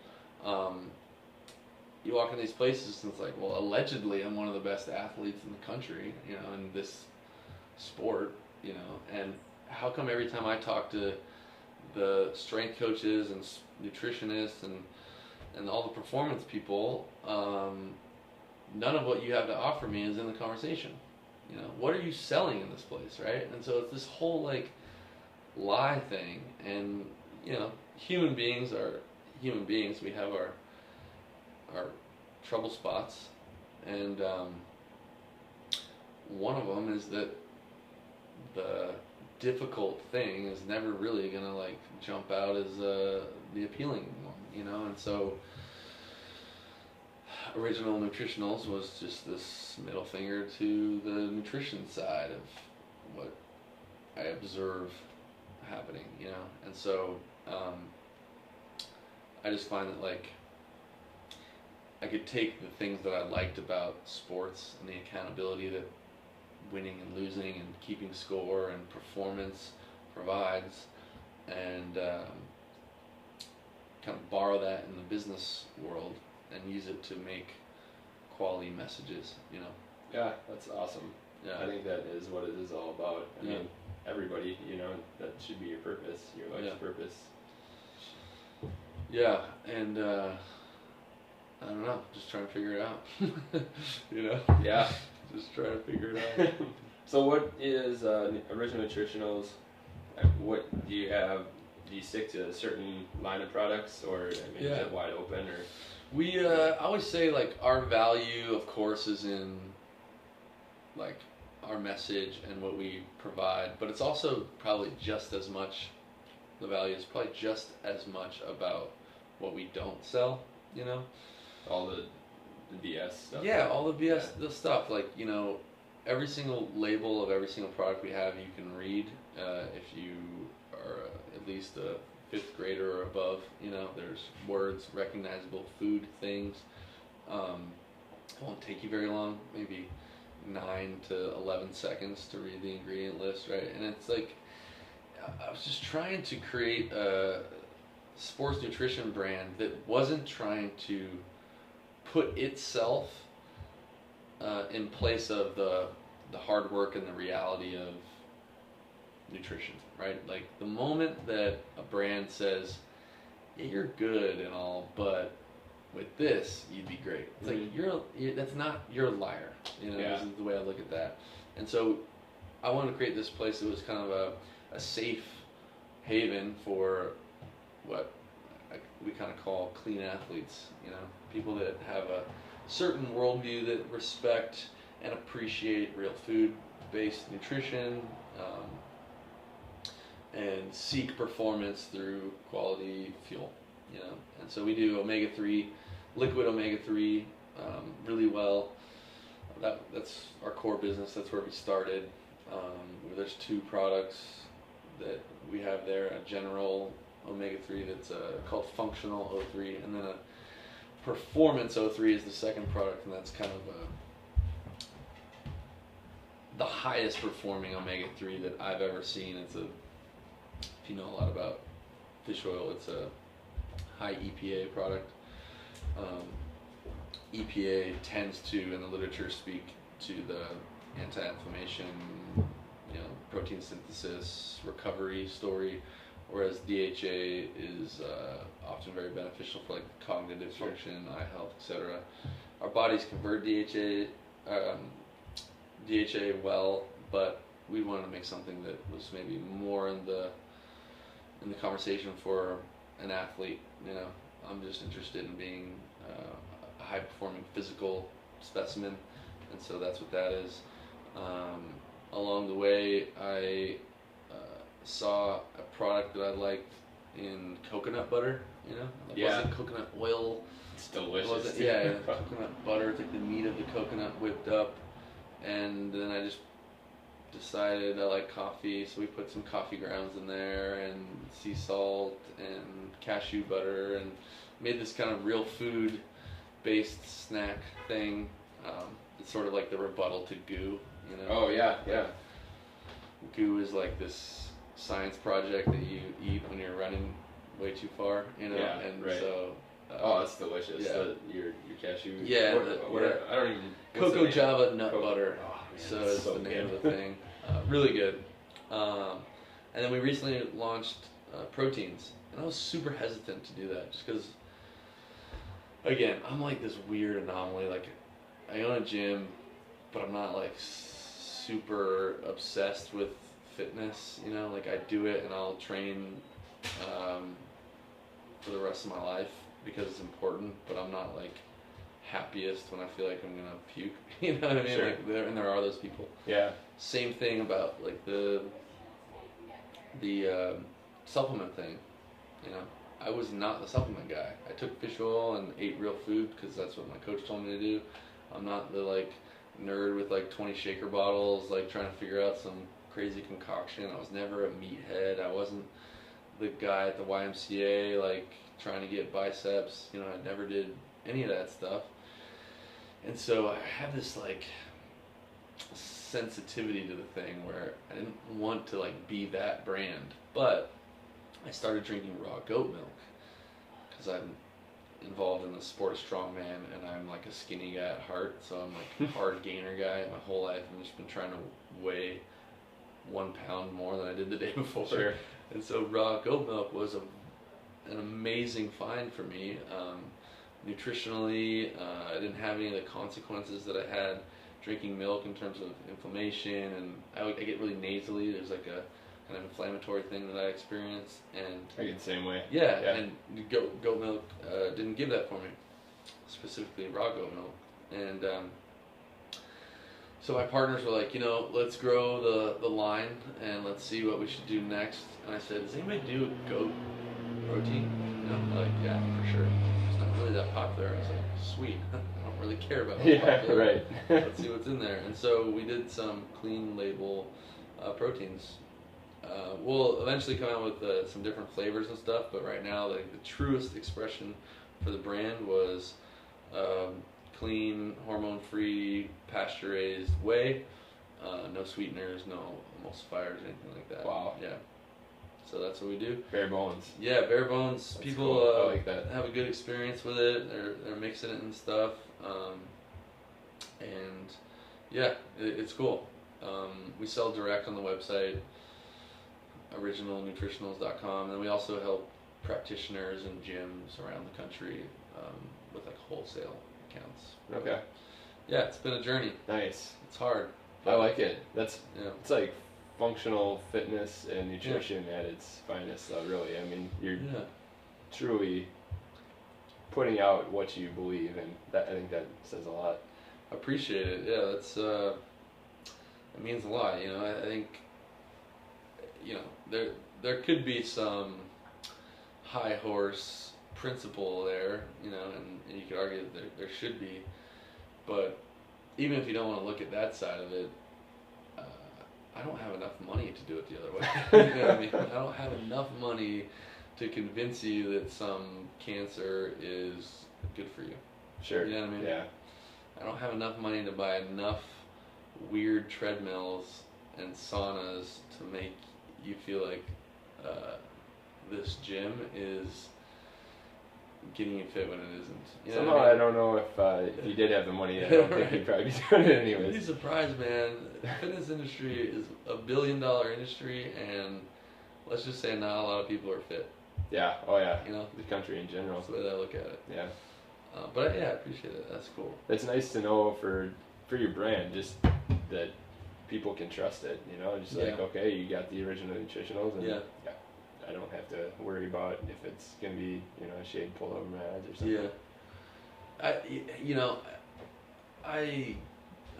you walk in these places and it's like, well, allegedly I'm one of the best athletes in the country, you know, in this sport, you know, and how come every time I talk to the strength coaches and nutritionists and all the performance people, none of what you have to offer me is in the conversation. You know, what are you selling in this place, right? And so it's this whole like lie thing, and you know, human beings are human beings. We have our trouble spots, and one of them is that the difficult thing is never really gonna like jump out as the appealing one, you know. And so Original Nutritionals was just this middle finger to the nutrition side of what I observe happening, you know. And so I just find that like I could take the things that I liked about sports and the accountability that winning and losing and keeping score and performance provides, and kind of borrow that in the business world and use it to make quality messages, you know. Yeah, that's awesome. Yeah. I think that is what it is all about. I Yeah. mean, everybody, you know, that should be your purpose, your life's Yeah. purpose. Yeah, and I don't know, just trying to figure it out. You know? Yeah. Just trying to figure it out. So what is Original Nutritionals? What do you have? Do you stick to a certain line of products, or I mean, is it wide open, or? We I always say like our value, of course, is in like our message and what we provide, but it's also probably just as much, the value is probably just as much about what we don't sell, you know? All the BS stuff. Yeah, all the BS, the stuff, like, you know, every single label of every single product we have you can read if you are at least a 5th grader or above, you know. There's words, recognizable food things. It won't take you very long, maybe 9 to 11 seconds to read the ingredient list, right? And it's like, I was just trying to create a sports nutrition brand that wasn't trying to put itself in place of the hard work and the reality of nutrition, right? Like the moment that a brand says, yeah, you're good and all, but with this you'd be great, it's like that's not, you're a liar, you know. This is the way I look at that. And so I wanted to create this place that was kind of a safe haven for what we kind of call clean athletes, you know, people that have a certain worldview that respect and appreciate real food-based nutrition, and seek performance through quality fuel, you know. And so we do omega-3, liquid omega-3 really well. That's our core business. That's where we started. There's 2 products that we have there, a general omega-3 that's called functional O3, and then a performance O3 is the second product, and that's kind of the highest performing omega-3 that I've ever seen. It's if you know a lot about fish oil, it's a high EPA product. EPA tends to, in the literature, speak to the anti-inflammation, protein synthesis, recovery story, whereas DHA is often very beneficial for like cognitive function, eye health, etc. Our bodies convert DHA well, but we wanted to make something that was maybe more in the conversation for an athlete. I'm just interested in being a high-performing physical specimen, and so that's what that is. Along the way, I saw a product that I liked in coconut butter. It wasn't coconut oil. It's delicious. Coconut butter. It's like the meat of the coconut whipped up, and then I just decided I like coffee, so we put some coffee grounds in there and sea salt and cashew butter and made this kind of real food based snack thing. It's sort of like the rebuttal to goo, Oh yeah. Goo is like this science project that you eat when you're running way too far, Yeah, and right. so Oh, that's delicious. Yeah. Your cashew. Yeah, What I don't even. Cocoa Java nut butter. Oh, man, So that's it's so the name good. of the thing. Really good. And then we recently launched proteins, and I was super hesitant to do that just because, again, I'm like this weird anomaly. Like, I own a gym, but I'm not like super obsessed with fitness. Like I do it and I'll train for the rest of my life because it's important, but I'm not like happiest when I feel like I'm gonna puke. You know what I mean? Sure. Like there are those people. Yeah. Same thing about like the supplement thing. I was not the supplement guy. I took fish oil and ate real food because that's what my coach told me to do. I'm not the like nerd with like 20 shaker bottles, like trying to figure out some crazy concoction. I was never a meathead. I wasn't the guy at the YMCA like trying to get biceps. I never did any of that stuff. And so I have this like sensitivity to the thing where I didn't want to like be that brand, but I started drinking raw goat milk because I'm involved in the sport of strongman and I'm like a skinny guy at heart, so I'm like a hard gainer guy. My whole life I've just been trying to weigh 1 pound more than I did the day before. Sure. And so raw goat milk was an amazing find for me. Nutritionally, I didn't have any of the consequences that I had drinking milk in terms of inflammation, and I get really nasally. There's like a kind of inflammatory thing that I experience, and I get the same way. yeah. And goat milk didn't give that for me, specifically raw goat milk. And so my partners were like, let's grow the line and let's see what we should do next. And I said, does anybody do goat protein? They're like, yeah, for sure. It's not really that popular. I was like, sweet. I don't really care about what's popular. Right. Let's see what's in there. And so we did some clean label proteins. We'll eventually come out with some different flavors and stuff, but right now the truest expression for the brand was clean, hormone-free, pasture-raised whey, no sweeteners, no emulsifiers, anything like that. Wow. Yeah. So that's what we do. Bare bones. Yeah, bare bones. That's People cool. I like that. have a good experience with it. They're mixing it and stuff, and yeah, it's cool. We sell direct on the website, originalnutritionals.com, and then we also help practitioners and gyms around the country with like wholesale accounts. Okay. Yeah, it's been a journey. Nice. It's hard. I like it. It's like functional fitness and nutrition at its finest, though, really. I mean, you're truly putting out what you believe, and I think that says a lot. I appreciate it. Yeah, that's it means a lot. I think there could be some high horse principle there, and you could argue that there should be, but even if you don't want to look at that side of it, I don't have enough money to do it the other way. You know what I mean? I don't have enough money to convince you that some cancer is good for you. Sure. You know what I mean? Yeah. I don't have enough money to buy enough weird treadmills and saunas to make you feel like this gym is getting it fit when it isn't. You know Somehow what I I mean? don't know if you did have the money, I don't think you'd probably be doing it You'd be anyways. surprised, man. The fitness industry is a $1 billion industry, and let's just say not a lot of people are fit. Yeah, oh yeah, You know, the country in general. that's the way that I look at it. Yeah. But yeah, I appreciate it. That's cool. It's nice to know for your brand, just that people can trust it, you know, just like, Yeah. okay, you got the original Nutritionals, and Yeah. I don't have to worry about if it's going to be, you know, a shade pulled over my eyes or something. Yeah.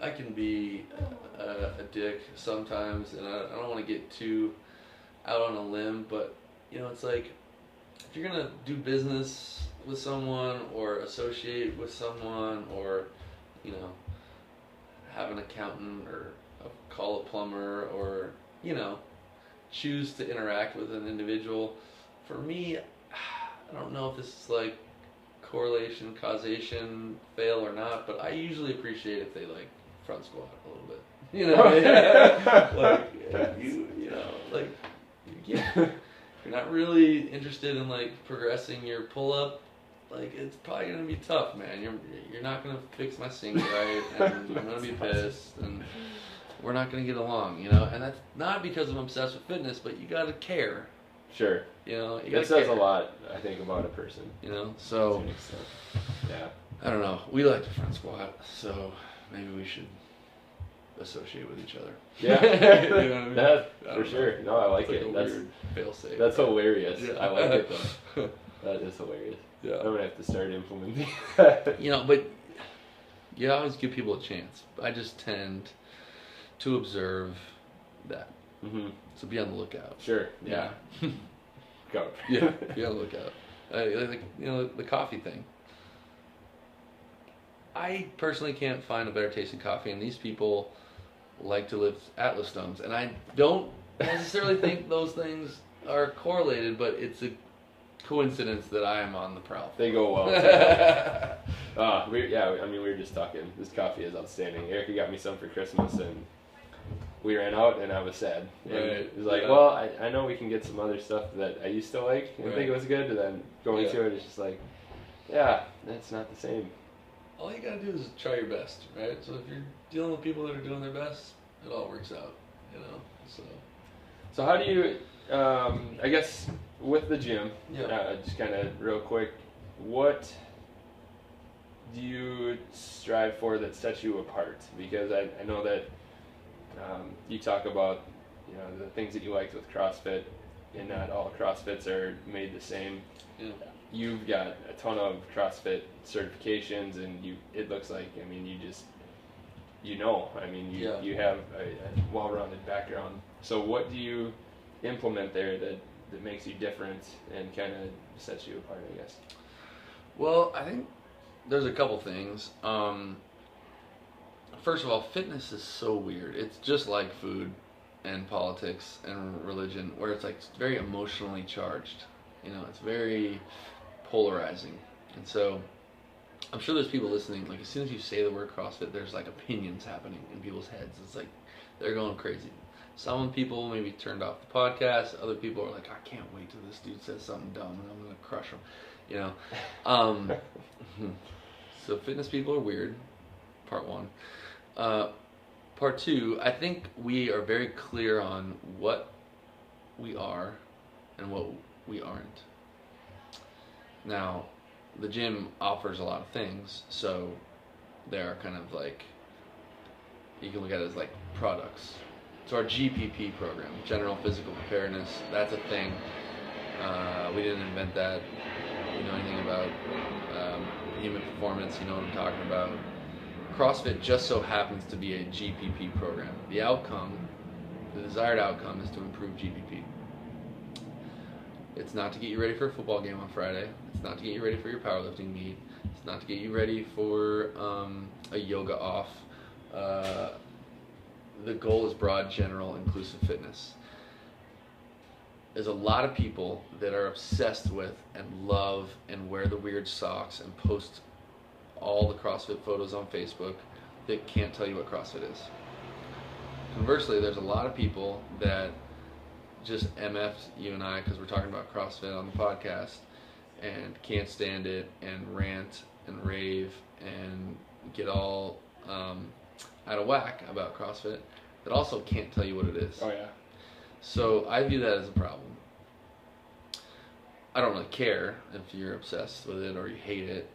I can be a dick sometimes, and I don't want to get too out on a limb, but, you know, it's like, if you're going to do business with someone or associate with someone or, you know, have an accountant or call a plumber or, you know, choose to interact with an individual, for me, I don't know if this is like correlation, causation, fail or not, but I usually appreciate if they like front squat a little bit. You know, like you know, like if you're not really interested in like progressing your pull up, like it's probably gonna be tough, man. You're not gonna fix my sink right, and I'm gonna be pissed, and we're not gonna get along, you know. And that's not because I'm obsessed with fitness, but you gotta care. Sure. You know, you That gotta says care. a lot, I think, about a person. You know, To so an extent. Yeah. I don't know. We like to front squat, so maybe we should associate with each other. Yeah. You know what I mean? That, I for don't sure. No, I like It's it. like a That's weird fail-safe. that's hilarious. Yeah. I like it though. That is hilarious. I'm Yeah. gonna have to start implementing that. You know, but you always give people a chance. I just tend to observe that. Mhm. So be on the lookout. Sure. Yeah. Go. Yeah, be on the lookout. Like, you know, the coffee thing. I personally can't find a better tasting coffee, and these people like to lift Atlas stones. And I don't necessarily think those things are correlated, but it's a coincidence that I am on the prowl. They go well together. We were just talking. This coffee is outstanding. Erica got me some for Christmas, and we ran out, and I was sad. And Right, it was like, yeah. well, I know we can get some other stuff that I used to like and Right. think it was good, and then going Yeah. to it, it's just like, yeah, that's not the same. All you gotta do is try your best, right? So if you're dealing with people that are doing their best, it all works out, you know. So how do you, I guess, with the gym, Yeah. just kind of real quick, what do you strive for that sets you apart? Because I know that you talk about, you know, the things that you liked with CrossFit, and not all CrossFits are made the same. Yeah. You've got a ton of CrossFit certifications, and it looks like, I mean, you Yeah. have a well-rounded background. So what do you implement there that makes you different and kind of sets you apart, I guess? Well, I think there's a couple things. First of all, fitness is so weird. It's just like food and politics and religion, where it's like very emotionally charged. You know, it's very polarizing. And so I'm sure there's people listening, like as soon as you say the word CrossFit, there's like opinions happening in people's heads. It's like they're going crazy. Some people maybe turned off the podcast. Other people are like, I can't wait till this dude says something dumb and I'm going to crush him. You know? So fitness people are weird, part one. Part two, I think we are very clear on what we are and what we aren't. Now, the gym offers a lot of things, so they are kind of like, you can look at it as like products. So our GPP program, General Physical Preparedness, that's a thing. We didn't invent that. You know anything about human performance, you know what I'm talking about. CrossFit just so happens to be a GPP program. The outcome, the desired outcome, is to improve GPP. It's not to get you ready for a football game on Friday. It's not to get you ready for your powerlifting meet. It's not to get you ready for a yoga off. The goal is broad, general, inclusive fitness. There's a lot of people that are obsessed with and love and wear the weird socks and post all the CrossFit photos on Facebook that can't tell you what CrossFit is. Conversely, there's a lot of people that just MF'd you and I because we're talking about CrossFit on the podcast, and can't stand it and rant and rave and get all out of whack about CrossFit that also can't tell you what it is. Oh yeah. So I view that as a problem. I don't really care if you're obsessed with it or you hate it,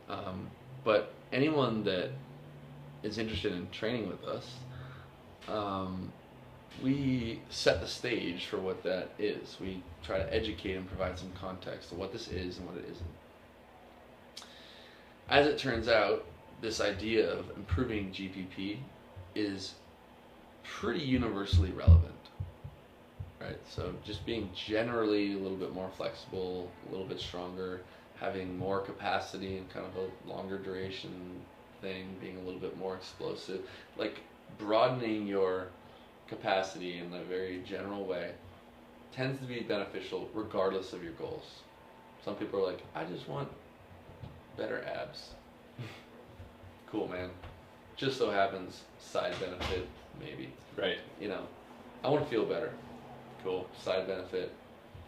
but anyone that is interested in training with us, we set the stage for what that is. We try to educate and provide some context of what this is and what it isn't. As it turns out, this idea of improving GPP is pretty universally relevant. Right, so just being generally a little bit more flexible, a little bit stronger, having more capacity and kind of a longer duration thing, being a little bit more explosive, like broadening your capacity in a very general way tends to be beneficial regardless of your goals. Some people are like, I just want better abs. Cool, man. Just so happens, side benefit, maybe. Right. You know, I want to feel better. Cool. Side benefit.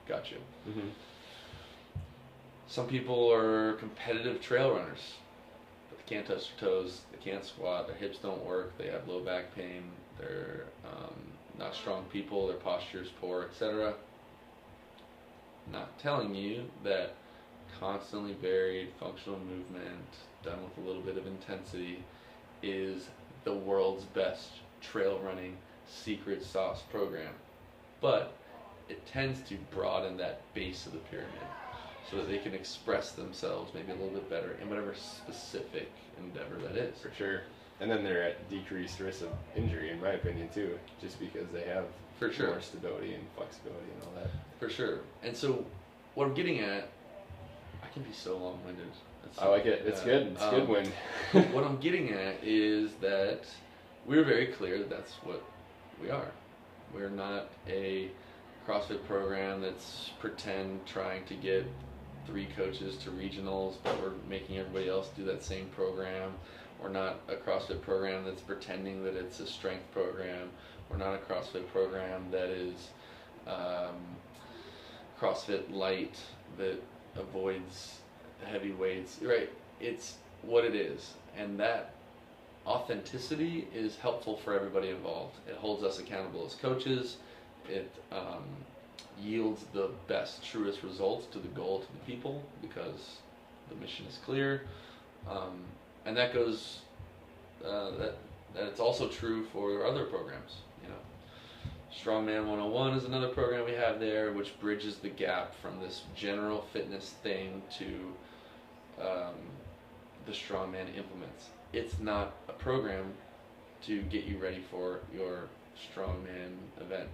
Got you. Mm-hmm. Some people are competitive trail runners, but they can't touch their toes, they can't squat, their hips don't work, they have low back pain, they're not strong people, their posture is poor, etc. Not telling you that constantly varied functional movement done with a little bit of intensity is the world's best trail running secret sauce program. But it tends to broaden that base of the pyramid so that they can express themselves maybe a little bit better in whatever specific endeavor that is. For sure. And then they're at decreased risk of injury, in my opinion, too, just because they have For sure. more stability and flexibility and all that. For sure. And so what I'm getting at, I can be so long-winded. I like it. It's good. It's good when... What I'm getting at is that we're very clear that that's what we are. We're not a CrossFit program that's pretend trying to get 3 coaches to regionals, but we're making everybody else do that same program. We're not a CrossFit program that's pretending that it's a strength program. We're not a CrossFit program that is CrossFit light that avoids heavy weights. Right? It's what it is, and that authenticity is helpful for everybody involved. It holds us accountable as coaches. It yields the best, truest results to the goal, to the people, because the mission is clear. And that goes, that it's also true for other programs. You know, Strongman 101 is another program we have there, which bridges the gap from this general fitness thing to the Strongman implements. It's not a program to get you ready for your Strongman event.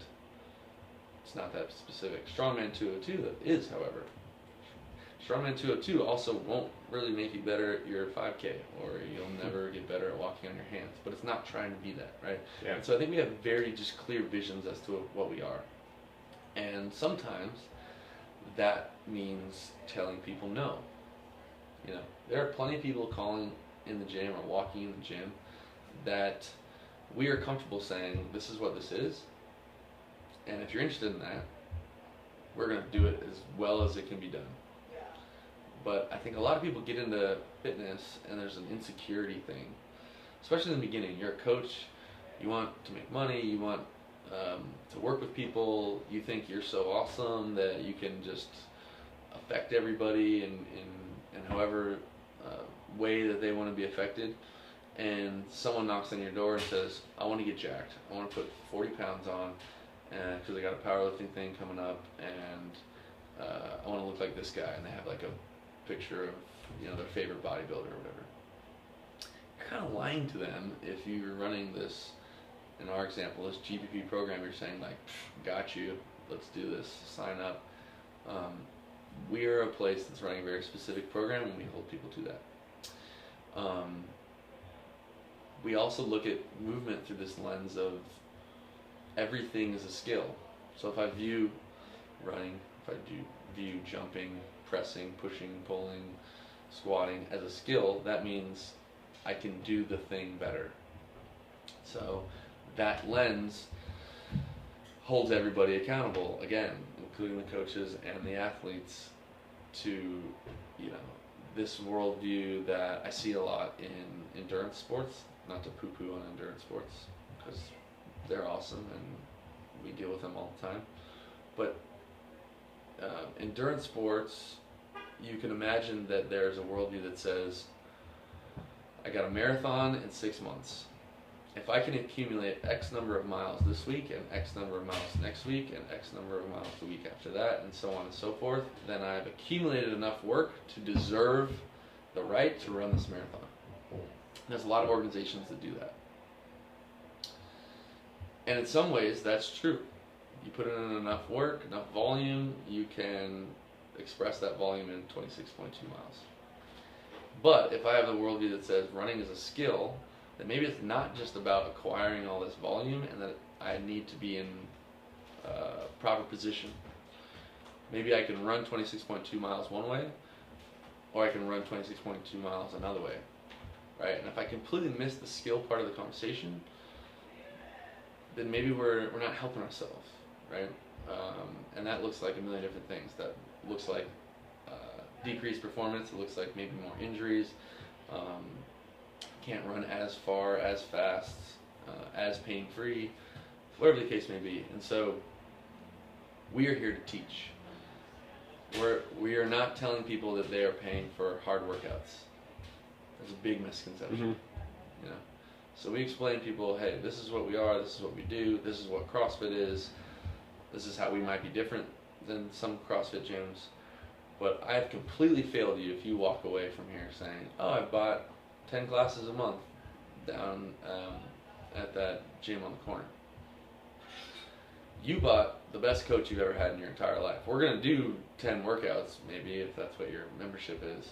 It's not that specific. Strongman 202 is, however. Strongman 202 also won't really make you better at your 5K, or you'll never get better at walking on your hands, but it's not trying to be that, right? Yeah. And so I think we have very just clear visions as to what we are. And sometimes that means telling people no. You know, there are plenty of people calling in the gym or walking in the gym that we are comfortable saying this is what this is, and if you're interested in that, we're going to do it as well as it can be done. But I think a lot of people get into fitness and there's an insecurity thing, especially in the beginning. You're a coach, you want to make money, you want to work with people, you think you're so awesome that you can just affect everybody in however way that they want to be affected, and someone knocks on your door and says, I want to get jacked, I want to put 40 pounds on because I got a powerlifting thing coming up, and I want to look like this guy, and they have like a picture of, you know, their favorite bodybuilder or whatever. You're kind of lying to them if you're running this, in our example, this GPP program. You're saying like, got you, let's do this, sign up. We are a place that's running a very specific program, and we hold people to that. We also look at movement through this lens of everything is a skill. So if I view running, if I view jumping, pressing, pushing, pulling, squatting as a skill, that means I can do the thing better. So that lens holds everybody accountable, again, including the coaches and the athletes, to, you know, this worldview that I see a lot in endurance sports. Not to poo-poo on endurance sports, because they're awesome and we deal with them all the time. But endurance sports, you can imagine that there's a worldview that says, I got a marathon in 6 months. If I can accumulate X number of miles this week and X number of miles next week and X number of miles the week after that and so on and so forth, then I've accumulated enough work to deserve the right to run this marathon. There's a lot of organizations that do that. And in some ways, that's true. You put in enough work, enough volume, you can express that volume in 26.2 miles. But if I have the worldview that says running is a skill, then maybe it's not just about acquiring all this volume and that I need to be in proper position. Maybe I can run 26.2 miles one way, or I can run 26.2 miles another way. Right? And if I completely miss the skill part of the conversation, then maybe we're not helping ourselves, right? And that looks like a million different things. That looks like decreased performance. It looks like maybe more injuries. Can't run as far, as fast, as pain-free, whatever the case may be. And so we are here to teach. We are not telling people that they are paying for hard workouts. That's a big misconception. You know, so we explain to people, hey, this is what we are, this is what we do, this is what CrossFit is, this is how we might be different than some CrossFit gyms. But I have completely failed you if you walk away from here saying, oh, I bought 10 classes a month down at that gym on the corner. You bought the best coach you've ever had in your entire life. We're going to do 10 workouts, maybe, if that's what your membership is.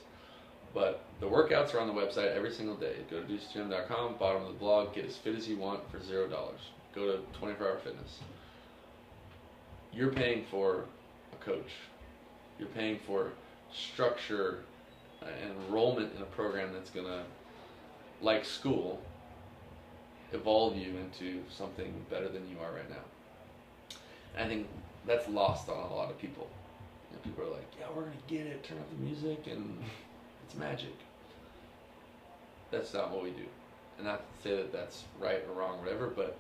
But the workouts are on the website every single day. Go to deucegym.com, bottom of the blog, get as fit as you want for $0. Go to 24 Hour Fitness. You're paying for a coach. You're paying for structure and enrollment in a program that's going to, like school, evolve you into something better than you are right now. And I think that's lost on a lot of people. You know, people are like, yeah, we're going to get it, turn up the music, and it's magic. That's not what we do. And not to say that that's right or wrong or whatever, but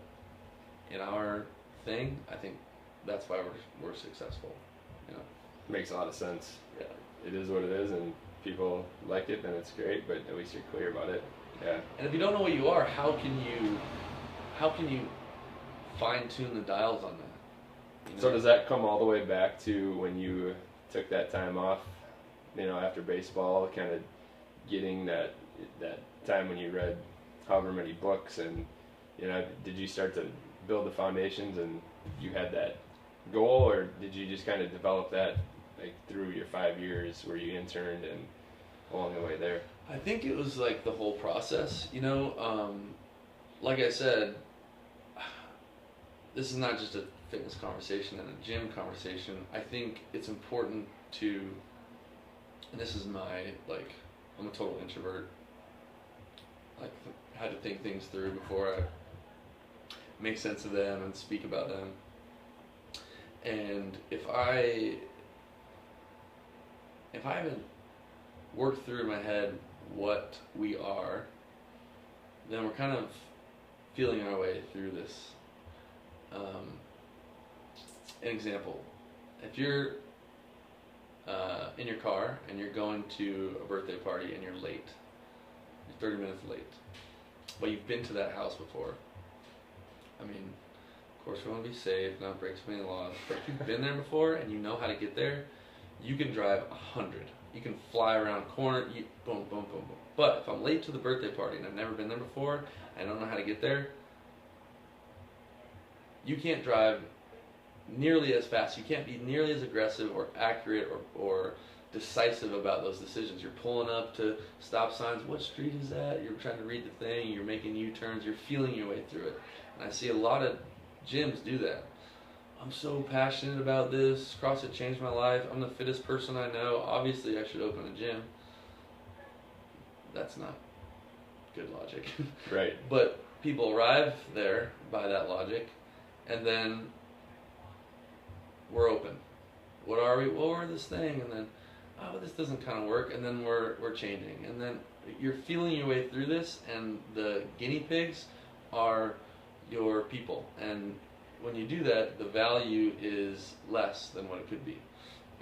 in our thing, I think that's why we're successful. You know? Makes a lot of sense. Yeah. It is what it is, and people like it, then it's great, but at least you're clear about it. Yeah. And if you don't know what you are, how can you fine-tune the dials on that? You know? So does that come all the way back to when you took that time off, you know, after baseball, kind of getting that time when you read however many books, and, you know, did you start to build the foundations and you had that goal, or did you just kind of develop that like through your 5 years where you interned and along the way there? I think it was like the whole process, you know. Like I said, this is not just a fitness conversation and a gym conversation. I think it's important to, and this is my, like, I'm a total introvert. Like, had to think things through before I make sense of them and speak about them. And if I haven't worked through in my head what we are, then we're kind of feeling our way through this. An example, if you're in your car and you're going to a birthday party and you're late, you're 30 minutes late, but you've been to that house before. I mean, of course we want to be safe, not break so many laws, but if you've been there before and you know how to get there, you can drive 100. You can fly around corner, boom, boom, boom, boom. But if I'm late to the birthday party and I've never been there before, and I don't know how to get there, you can't drive nearly as fast. You can't be nearly as aggressive or accurate or decisive about those decisions. You're pulling up to stop signs. What street is that? You're trying to read the thing. You're making U-turns. You're feeling your way through it. And I see a lot of gyms do that. I'm so passionate about this. CrossFit changed my life. I'm the fittest person I know. Obviously, I should open a gym. That's not good logic. Right. But people arrive there by that logic, and then we're open. What are we? Well, we're this thing, and then, oh, this doesn't kind of work, and then we're changing, and then you're feeling your way through this, and the guinea pigs are your people, and when you do that, the value is less than what it could be.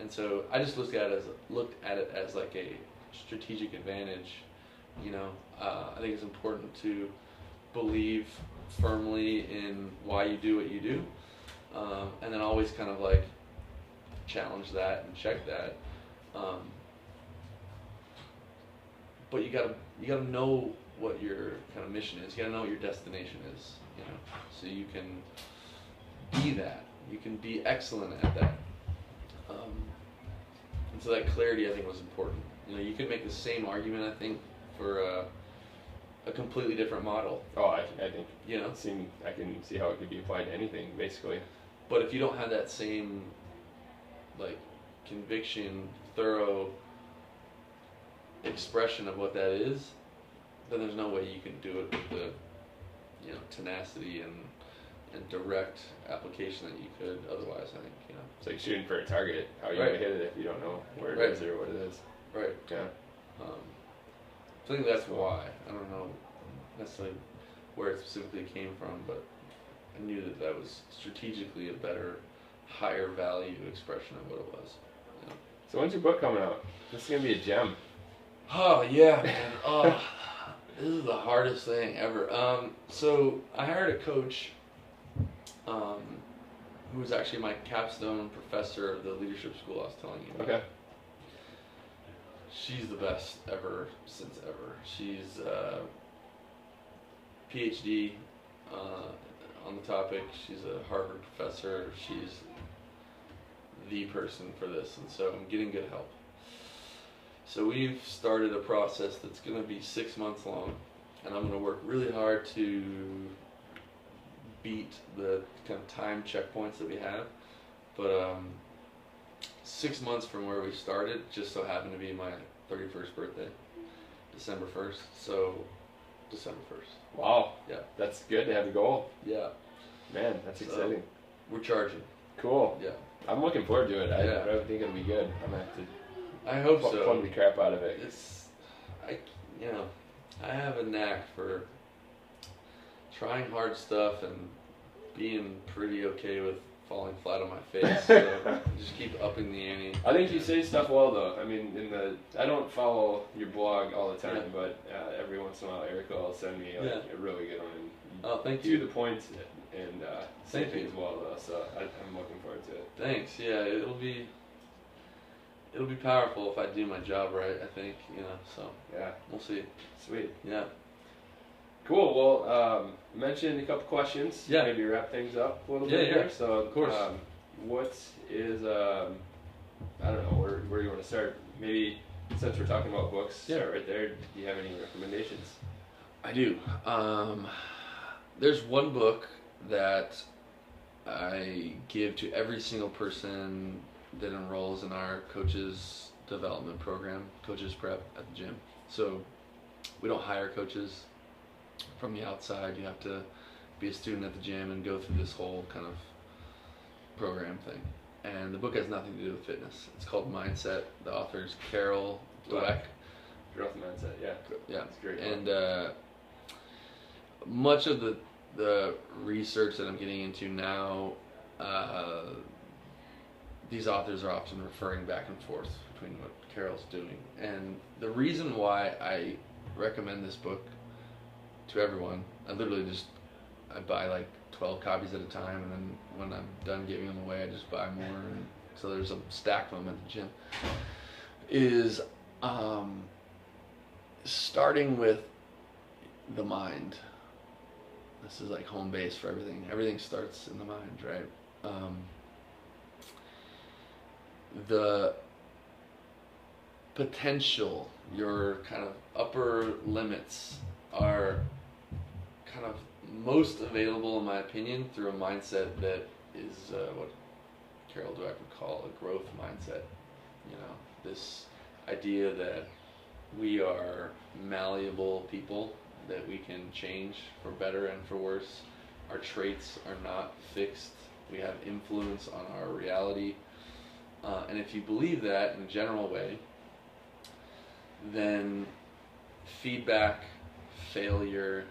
And so I just looked at it as like a strategic advantage. You know, I think it's important to believe firmly in why you do what you do, and then always kind of like challenge that and check that. But you gotta know what your kind of mission is. You gotta know what your destination is. You know, so you can be that. You can be excellent at that. And so that clarity, I think, was important. You know, you could make the same argument, I think, for a completely different model. Oh, I think, you know, I can see how it could be applied to anything, basically. But if you don't have that same, like, conviction, thorough expression of what that is, then there's no way you can do it with the, you know, tenacity and direct application that you could otherwise, I think, you know. It's like shooting for a target. How are you Right. going to hit it if you don't know where it Right. is or what it is? Right. Yeah. So I think that's why. I don't know necessarily where it specifically came from, but I knew that was strategically a better, higher value expression of what it was. Yeah. So when's your book coming out? This is going to be a gem. Oh, yeah, man. Oh, this is the hardest thing ever. So I hired a coach who was actually my capstone professor of the leadership school I was telling you about. Okay. She's the best ever since ever. She's PhD on the topic. She's a Harvard professor. She's the person for this, and so I'm getting good help. So we've started a process that's going to be 6 months long, and I'm going to work really hard to beat the kind of time checkpoints that we have. But 6 months from where we started just so happened to be my 31st birthday, December 1st. So December 1st. Wow. Yeah. That's good to have a goal. Yeah. Man, that's exciting. We're charging. Cool. Yeah. I'm looking forward to it. Yeah. I think it'll be good. I'm going to have to I hope so. plug the crap out of it. I have a knack for trying hard stuff and being pretty okay with falling flat on my face. So just keep upping the ante. I think you say stuff well, though. I mean, I don't follow your blog all the time, Yeah. but every once in a while, Erica will send me like, a really good one. And Oh, thank to you. the point and say Thank you. things well, though. So I'm looking forward to it. Thanks. Yeah, it'll be powerful if I do my job right, I think, you know, so Yeah. we'll see. Sweet. Yeah. Cool. Well, mentioned a couple questions. Yeah. Maybe wrap things up a little Yeah, bit yeah. here. So, Of course. What is I don't know where you want to start. Maybe since we're talking about books, Yeah. start right there. Do you have any recommendations? I do. There's one book that I give to every single person that enrolls in our coaches development program, coaches prep at the gym. So we don't hire coaches from the outside. You have to be a student at the gym and go through this whole kind of program thing. And the book has nothing to do with fitness. It's called Mindset. The author is Carol Dweck. Growth mindset. Yeah. Yeah. That's great. And much of the research that I'm getting into now, these authors are often referring back and forth between what Carol's doing. And the reason why I recommend this book to everyone, I buy like 12 copies at a time, and then when I'm done giving them away, I just buy more. And so there's a stack of them at the gym. Is starting with the mind. This is like home base for everything. Everything starts in the mind, right? The potential, your kind of upper limits are kind of most available, in my opinion, through a mindset that is what Carol Dweck would call a growth mindset. You know, this idea that we are malleable people, that we can change for better and for worse. Our traits are not fixed. We have influence on our reality. And if you believe that in a general way, then feedback, failure,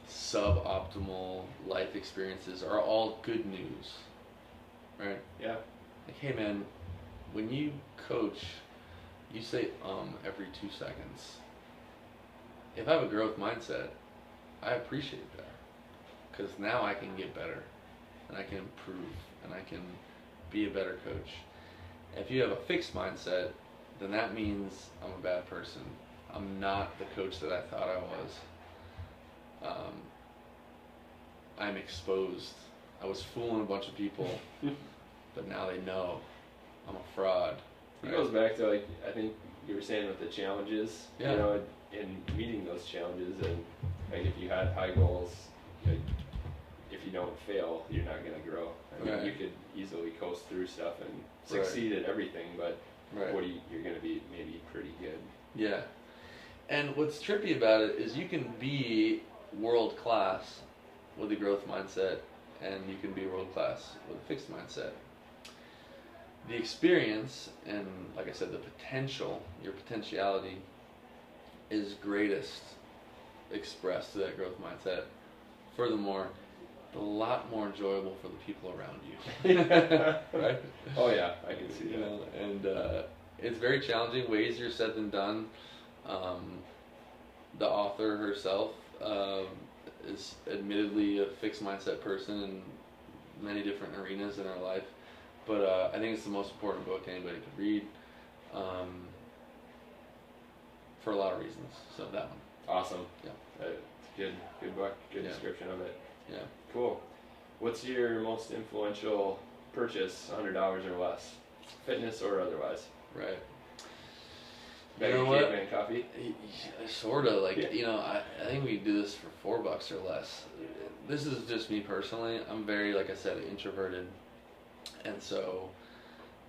suboptimal life experiences are all good news, right? Yeah. Like, hey man, when you coach, you say every 2 seconds. If I have a growth mindset, I appreciate that, because now I can get better, and I can improve, and I can be a better coach. If you have a fixed mindset, then that means I'm a bad person. I'm not the coach that I thought I was. I'm exposed. I was fooling a bunch of people, but now they know I'm a fraud. It goes back to, like, I think you were saying with the challenges, Yeah. you know, in meeting those challenges, and like if you had high goals, like, if you don't fail, you're not going to grow. I mean, Right. you could easily coast through stuff and succeed at everything, but Right. you're going to be maybe pretty good. Yeah. And what's trippy about it is you can be world class with a growth mindset, and you can be world class with a fixed mindset. The experience and, like I said, the potential, your potentiality, is greatest expressed through that growth mindset. Furthermore, a lot more enjoyable for the people around you. Right? Oh yeah, I can see that. You know, and it's very challenging, way easier said than done. The author herself is admittedly a fixed mindset person in many different arenas in her life, but I think it's the most important book anybody could read, for a lot of reasons. So that one. Awesome. Yeah. Good book. Good Yeah. description of it. Yeah. Cool. What's your most influential purchase, $100 or less, fitness or otherwise? Right. Bag You know of what? caveman coffee. Sort of, like, Yeah. you know, I think we do this for $4 or less. This is just me personally. I'm very, like I said, introverted. And so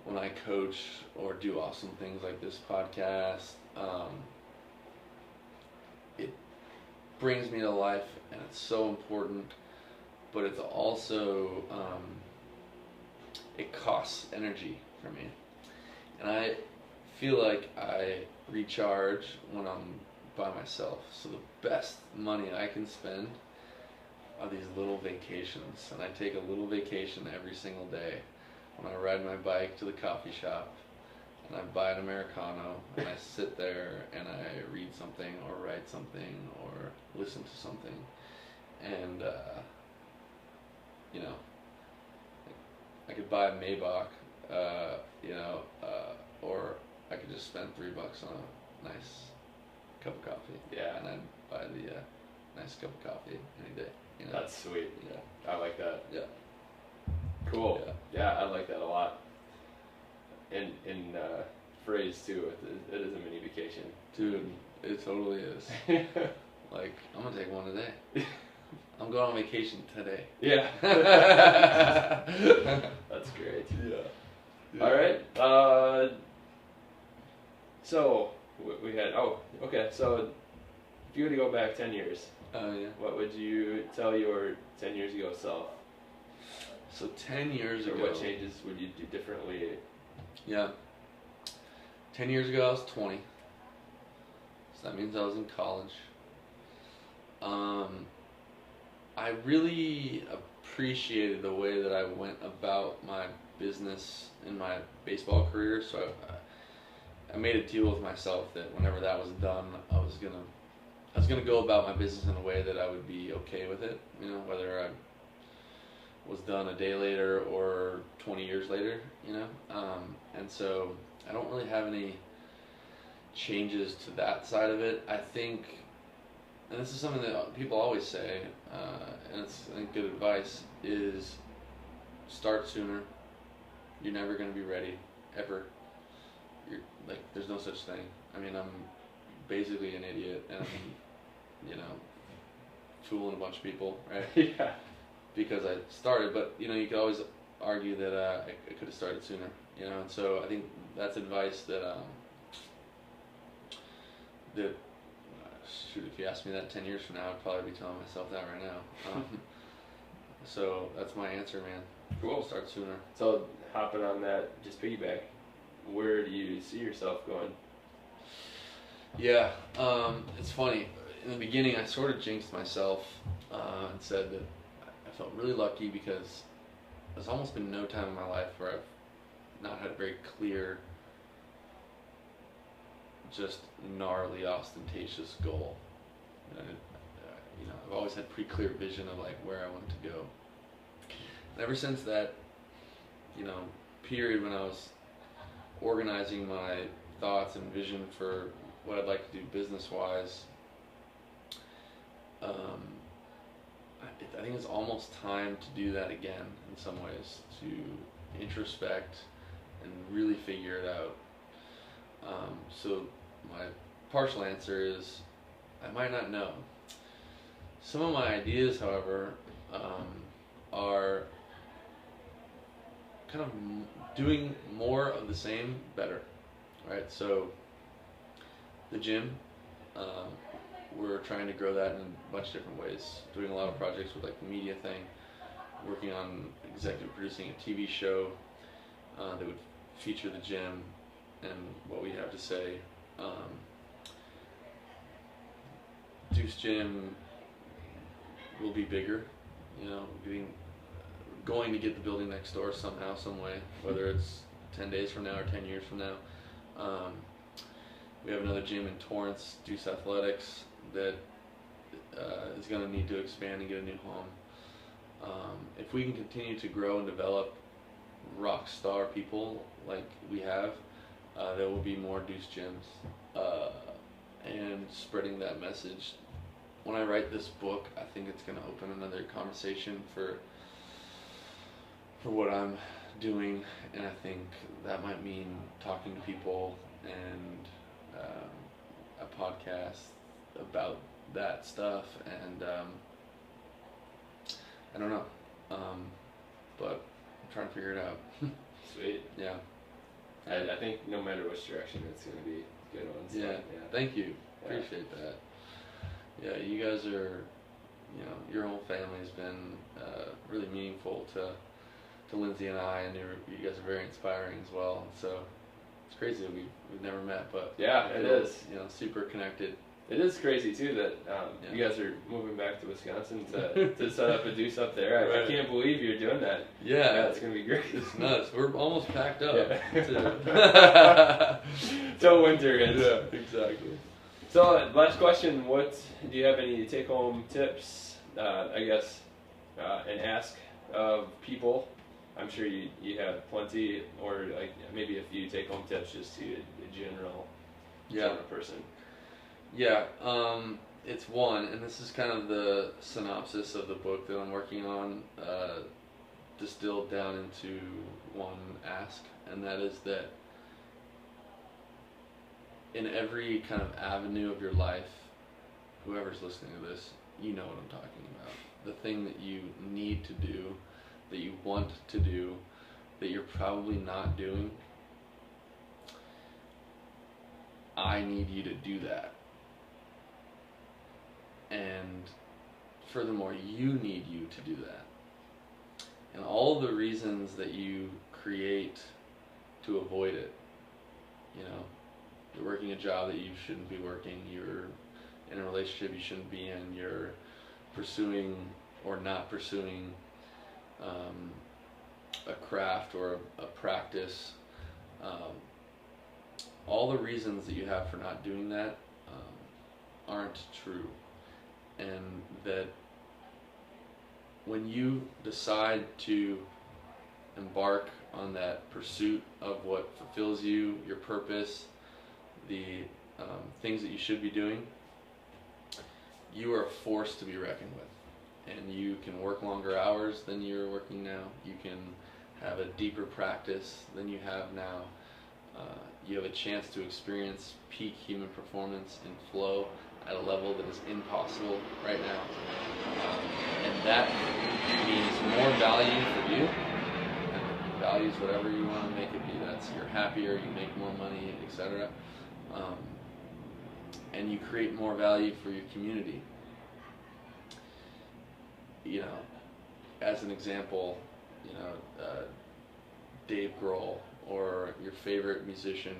when I coach or do awesome things like this podcast, it brings me to life, and it's so important, but it's also, it costs energy for me. And I feel like I recharge when I'm by myself. So the best money I can spend are these little vacations, and I take a little vacation every single day. When I ride my bike to the coffee shop, and I buy an Americano, and I sit there and I read something or write something or listen to something, and you know, I could buy a Maybach, or I could just spend $3 on a nice cup of coffee. Yeah. And I'd buy the nice cup of coffee any day. You know? That's sweet. Yeah. I like that. Yeah. Cool. Yeah. Yeah, I like that a lot. In phrase too, it is a mini vacation. Dude, it totally is. Like, I'm gonna take one today. I'm going on vacation today. Yeah. That's great. Yeah. All right. So we had. Oh, okay. So if you were to go back 10 years, Yeah. what would you tell your 10 years ago self? So 10 years Or ago. what changes would you do differently? Yeah. 10 years ago, I was 20. So that means I was in college. I really appreciated the way that I went about my business in my baseball career. So I made a deal with myself that whenever that was done, I was gonna go about my business in a way that I would be okay with it. You know, whether I was done a day later or 20 years later. You know, and so I don't really have any changes to that side of it. I think, and this is something that people always say, and it's, I think, good advice, is start sooner. You're never going to be ready, ever. You're, like, there's no such thing. I mean, I'm basically an idiot, and I'm, you know, fooling a bunch of people, right? Yeah. Because I started, but, you know, you could always argue that I could have started sooner, you know, and so I think that's advice that, shoot, if you asked me that 10 years from now, I'd probably be telling myself that right now. So that's my answer, man. Cool. Start sooner. So hopping on that, just piggyback. where do you see yourself going? Yeah, it's funny. In the beginning, I sort of jinxed myself and said that I felt really lucky because there's almost been no time in my life where I've not had a very clear, just gnarly, ostentatious goal. I've always had pretty clear vision of like where I wanted to go. And ever since that, period when I was organizing my thoughts and vision for what I'd like to do business-wise, I think it's almost time to do that again in some ways, to introspect and really figure it out. So my partial answer is I might not know. Some of my ideas, however, are kind of doing more of the same better, right? So the gym, we're trying to grow that in a bunch of different ways, doing a lot of projects with like the media thing, working on executive producing a TV show that would feature the gym and what we have to say. Deuce Gym will be bigger, going to get the building next door somehow, some way, whether it's 10 days from now or 10 years from now. We have another gym in Torrance, Deuce Athletics, that is going to need to expand and get a new home. If we can continue to grow and develop rock star people like we have, there will be more Deuce gyms, and spreading that message. When I write this book, I think it's going to open another conversation for what I'm doing, and I think that might mean talking to people and a podcast about that stuff, and I don't know, but I'm trying to figure it out. Sweet. Yeah. I think no matter which direction, it's going to be good ones. Yeah. Thank you. Yeah. Appreciate that. Yeah, you guys are, your whole family's been really meaningful to Lindsay and I, and you guys are very inspiring as well. So it's crazy that we've never met, but yeah, it is. Super connected. It is crazy too that you guys are moving back to Wisconsin to set up a Deuce up there. I can't believe you're doing that. Yeah, it's gonna be great. It's nuts. We're almost packed up. Yeah. Till winter hits. Yeah, exactly. So last question: do you have any take-home tips? And ask of people. I'm sure you have plenty, or like maybe a few take-home tips just to a general person. Yeah, it's one, and this is kind of the synopsis of the book that I'm working on, distilled down into one ask, and that is that in every kind of avenue of your life, whoever's listening to this, you know what I'm talking about. The thing that you need to do, that you want to do, that you're probably not doing, I need you to do that. And furthermore, you need you to do that. And all the reasons that you create to avoid it, you're working a job that you shouldn't be working, you're in a relationship you shouldn't be in, you're pursuing or not pursuing a craft or a practice, all the reasons that you have for not doing that aren't true. And that when you decide to embark on that pursuit of what fulfills you, your purpose, the things that you should be doing, you are a force to be reckoned with. And you can work longer hours than you're working now. You can have a deeper practice than you have now. You have a chance to experience peak human performance and flow at a level that is impossible right now. And that means more value for you. And values whatever you want to make it be. That's you're happier, you make more money, etc. And you create more value for your community. As an example, Dave Grohl or your favorite musician,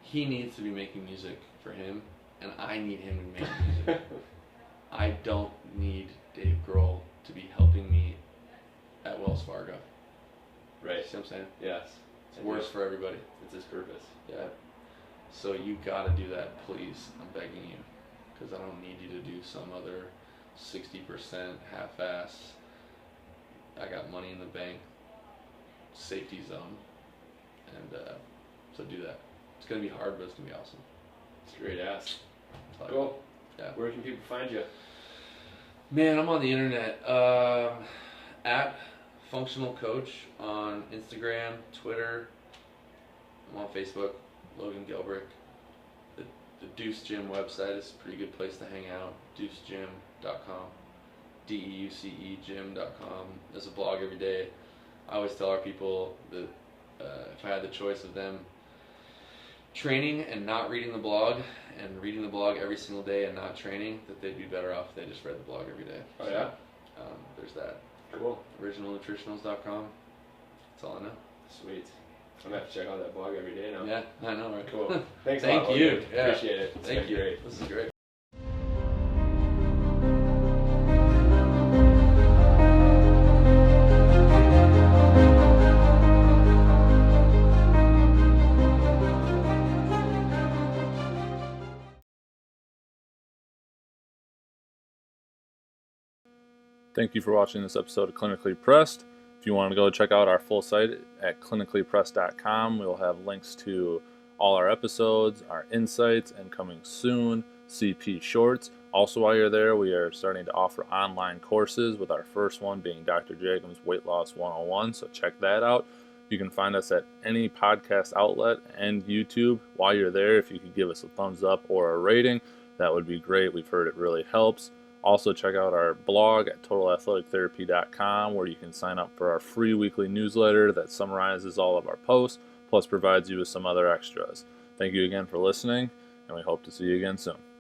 he needs to be making music for him, and I need him to make music. I don't need Dave Grohl to be helping me at Wells Fargo. Right. See what I'm saying? Yes. It's worse for everybody. It's his purpose. Yeah. So you gotta do that, please. I'm begging you, because I don't need you to do some other 60% half-ass. I got money in the bank, safety zone, and so do that. It's gonna be hard, but it's gonna be awesome. It's a great ass. Cool. Yeah. Where can people find you? Man, I'm on the internet. At Functional Coach on Instagram, Twitter. I'm on Facebook, Logan Gelbrich. The Deuce Gym website is a pretty good place to hang out. DeuceGym.com. DEUCE gym.com. There's a blog every day. I always tell our people that if I had the choice of them training and not reading the blog, and reading the blog every single day and not training, that they'd be better off if they just read the blog every day. Oh, yeah? There's that. Cool. OriginalNutritionals.com. That's all I know. Sweet. I'm going to have to check out that blog every day now. Yeah, I know, right? Cool. Thanks a Thank lot, you. Logan. Yeah. Appreciate it. It's Thank been you. Great. This is great. Thank you for watching this episode of Clinically Pressed. If you want to go check out our full site at clinicallypressed.com, we'll have links to all our episodes, our insights, and coming soon, CP shorts. Also, while you're there, we are starting to offer online courses, with our first one being Dr. Jacob's Weight Loss 101, so check that out. You can find us at any podcast outlet and YouTube. While you're there, if you could give us a thumbs up or a rating, that would be great. We've heard it really helps. Also, check out our blog at totalathletictherapy.com, where you can sign up for our free weekly newsletter that summarizes all of our posts, plus provides you with some other extras. Thank you again for listening, and we hope to see you again soon.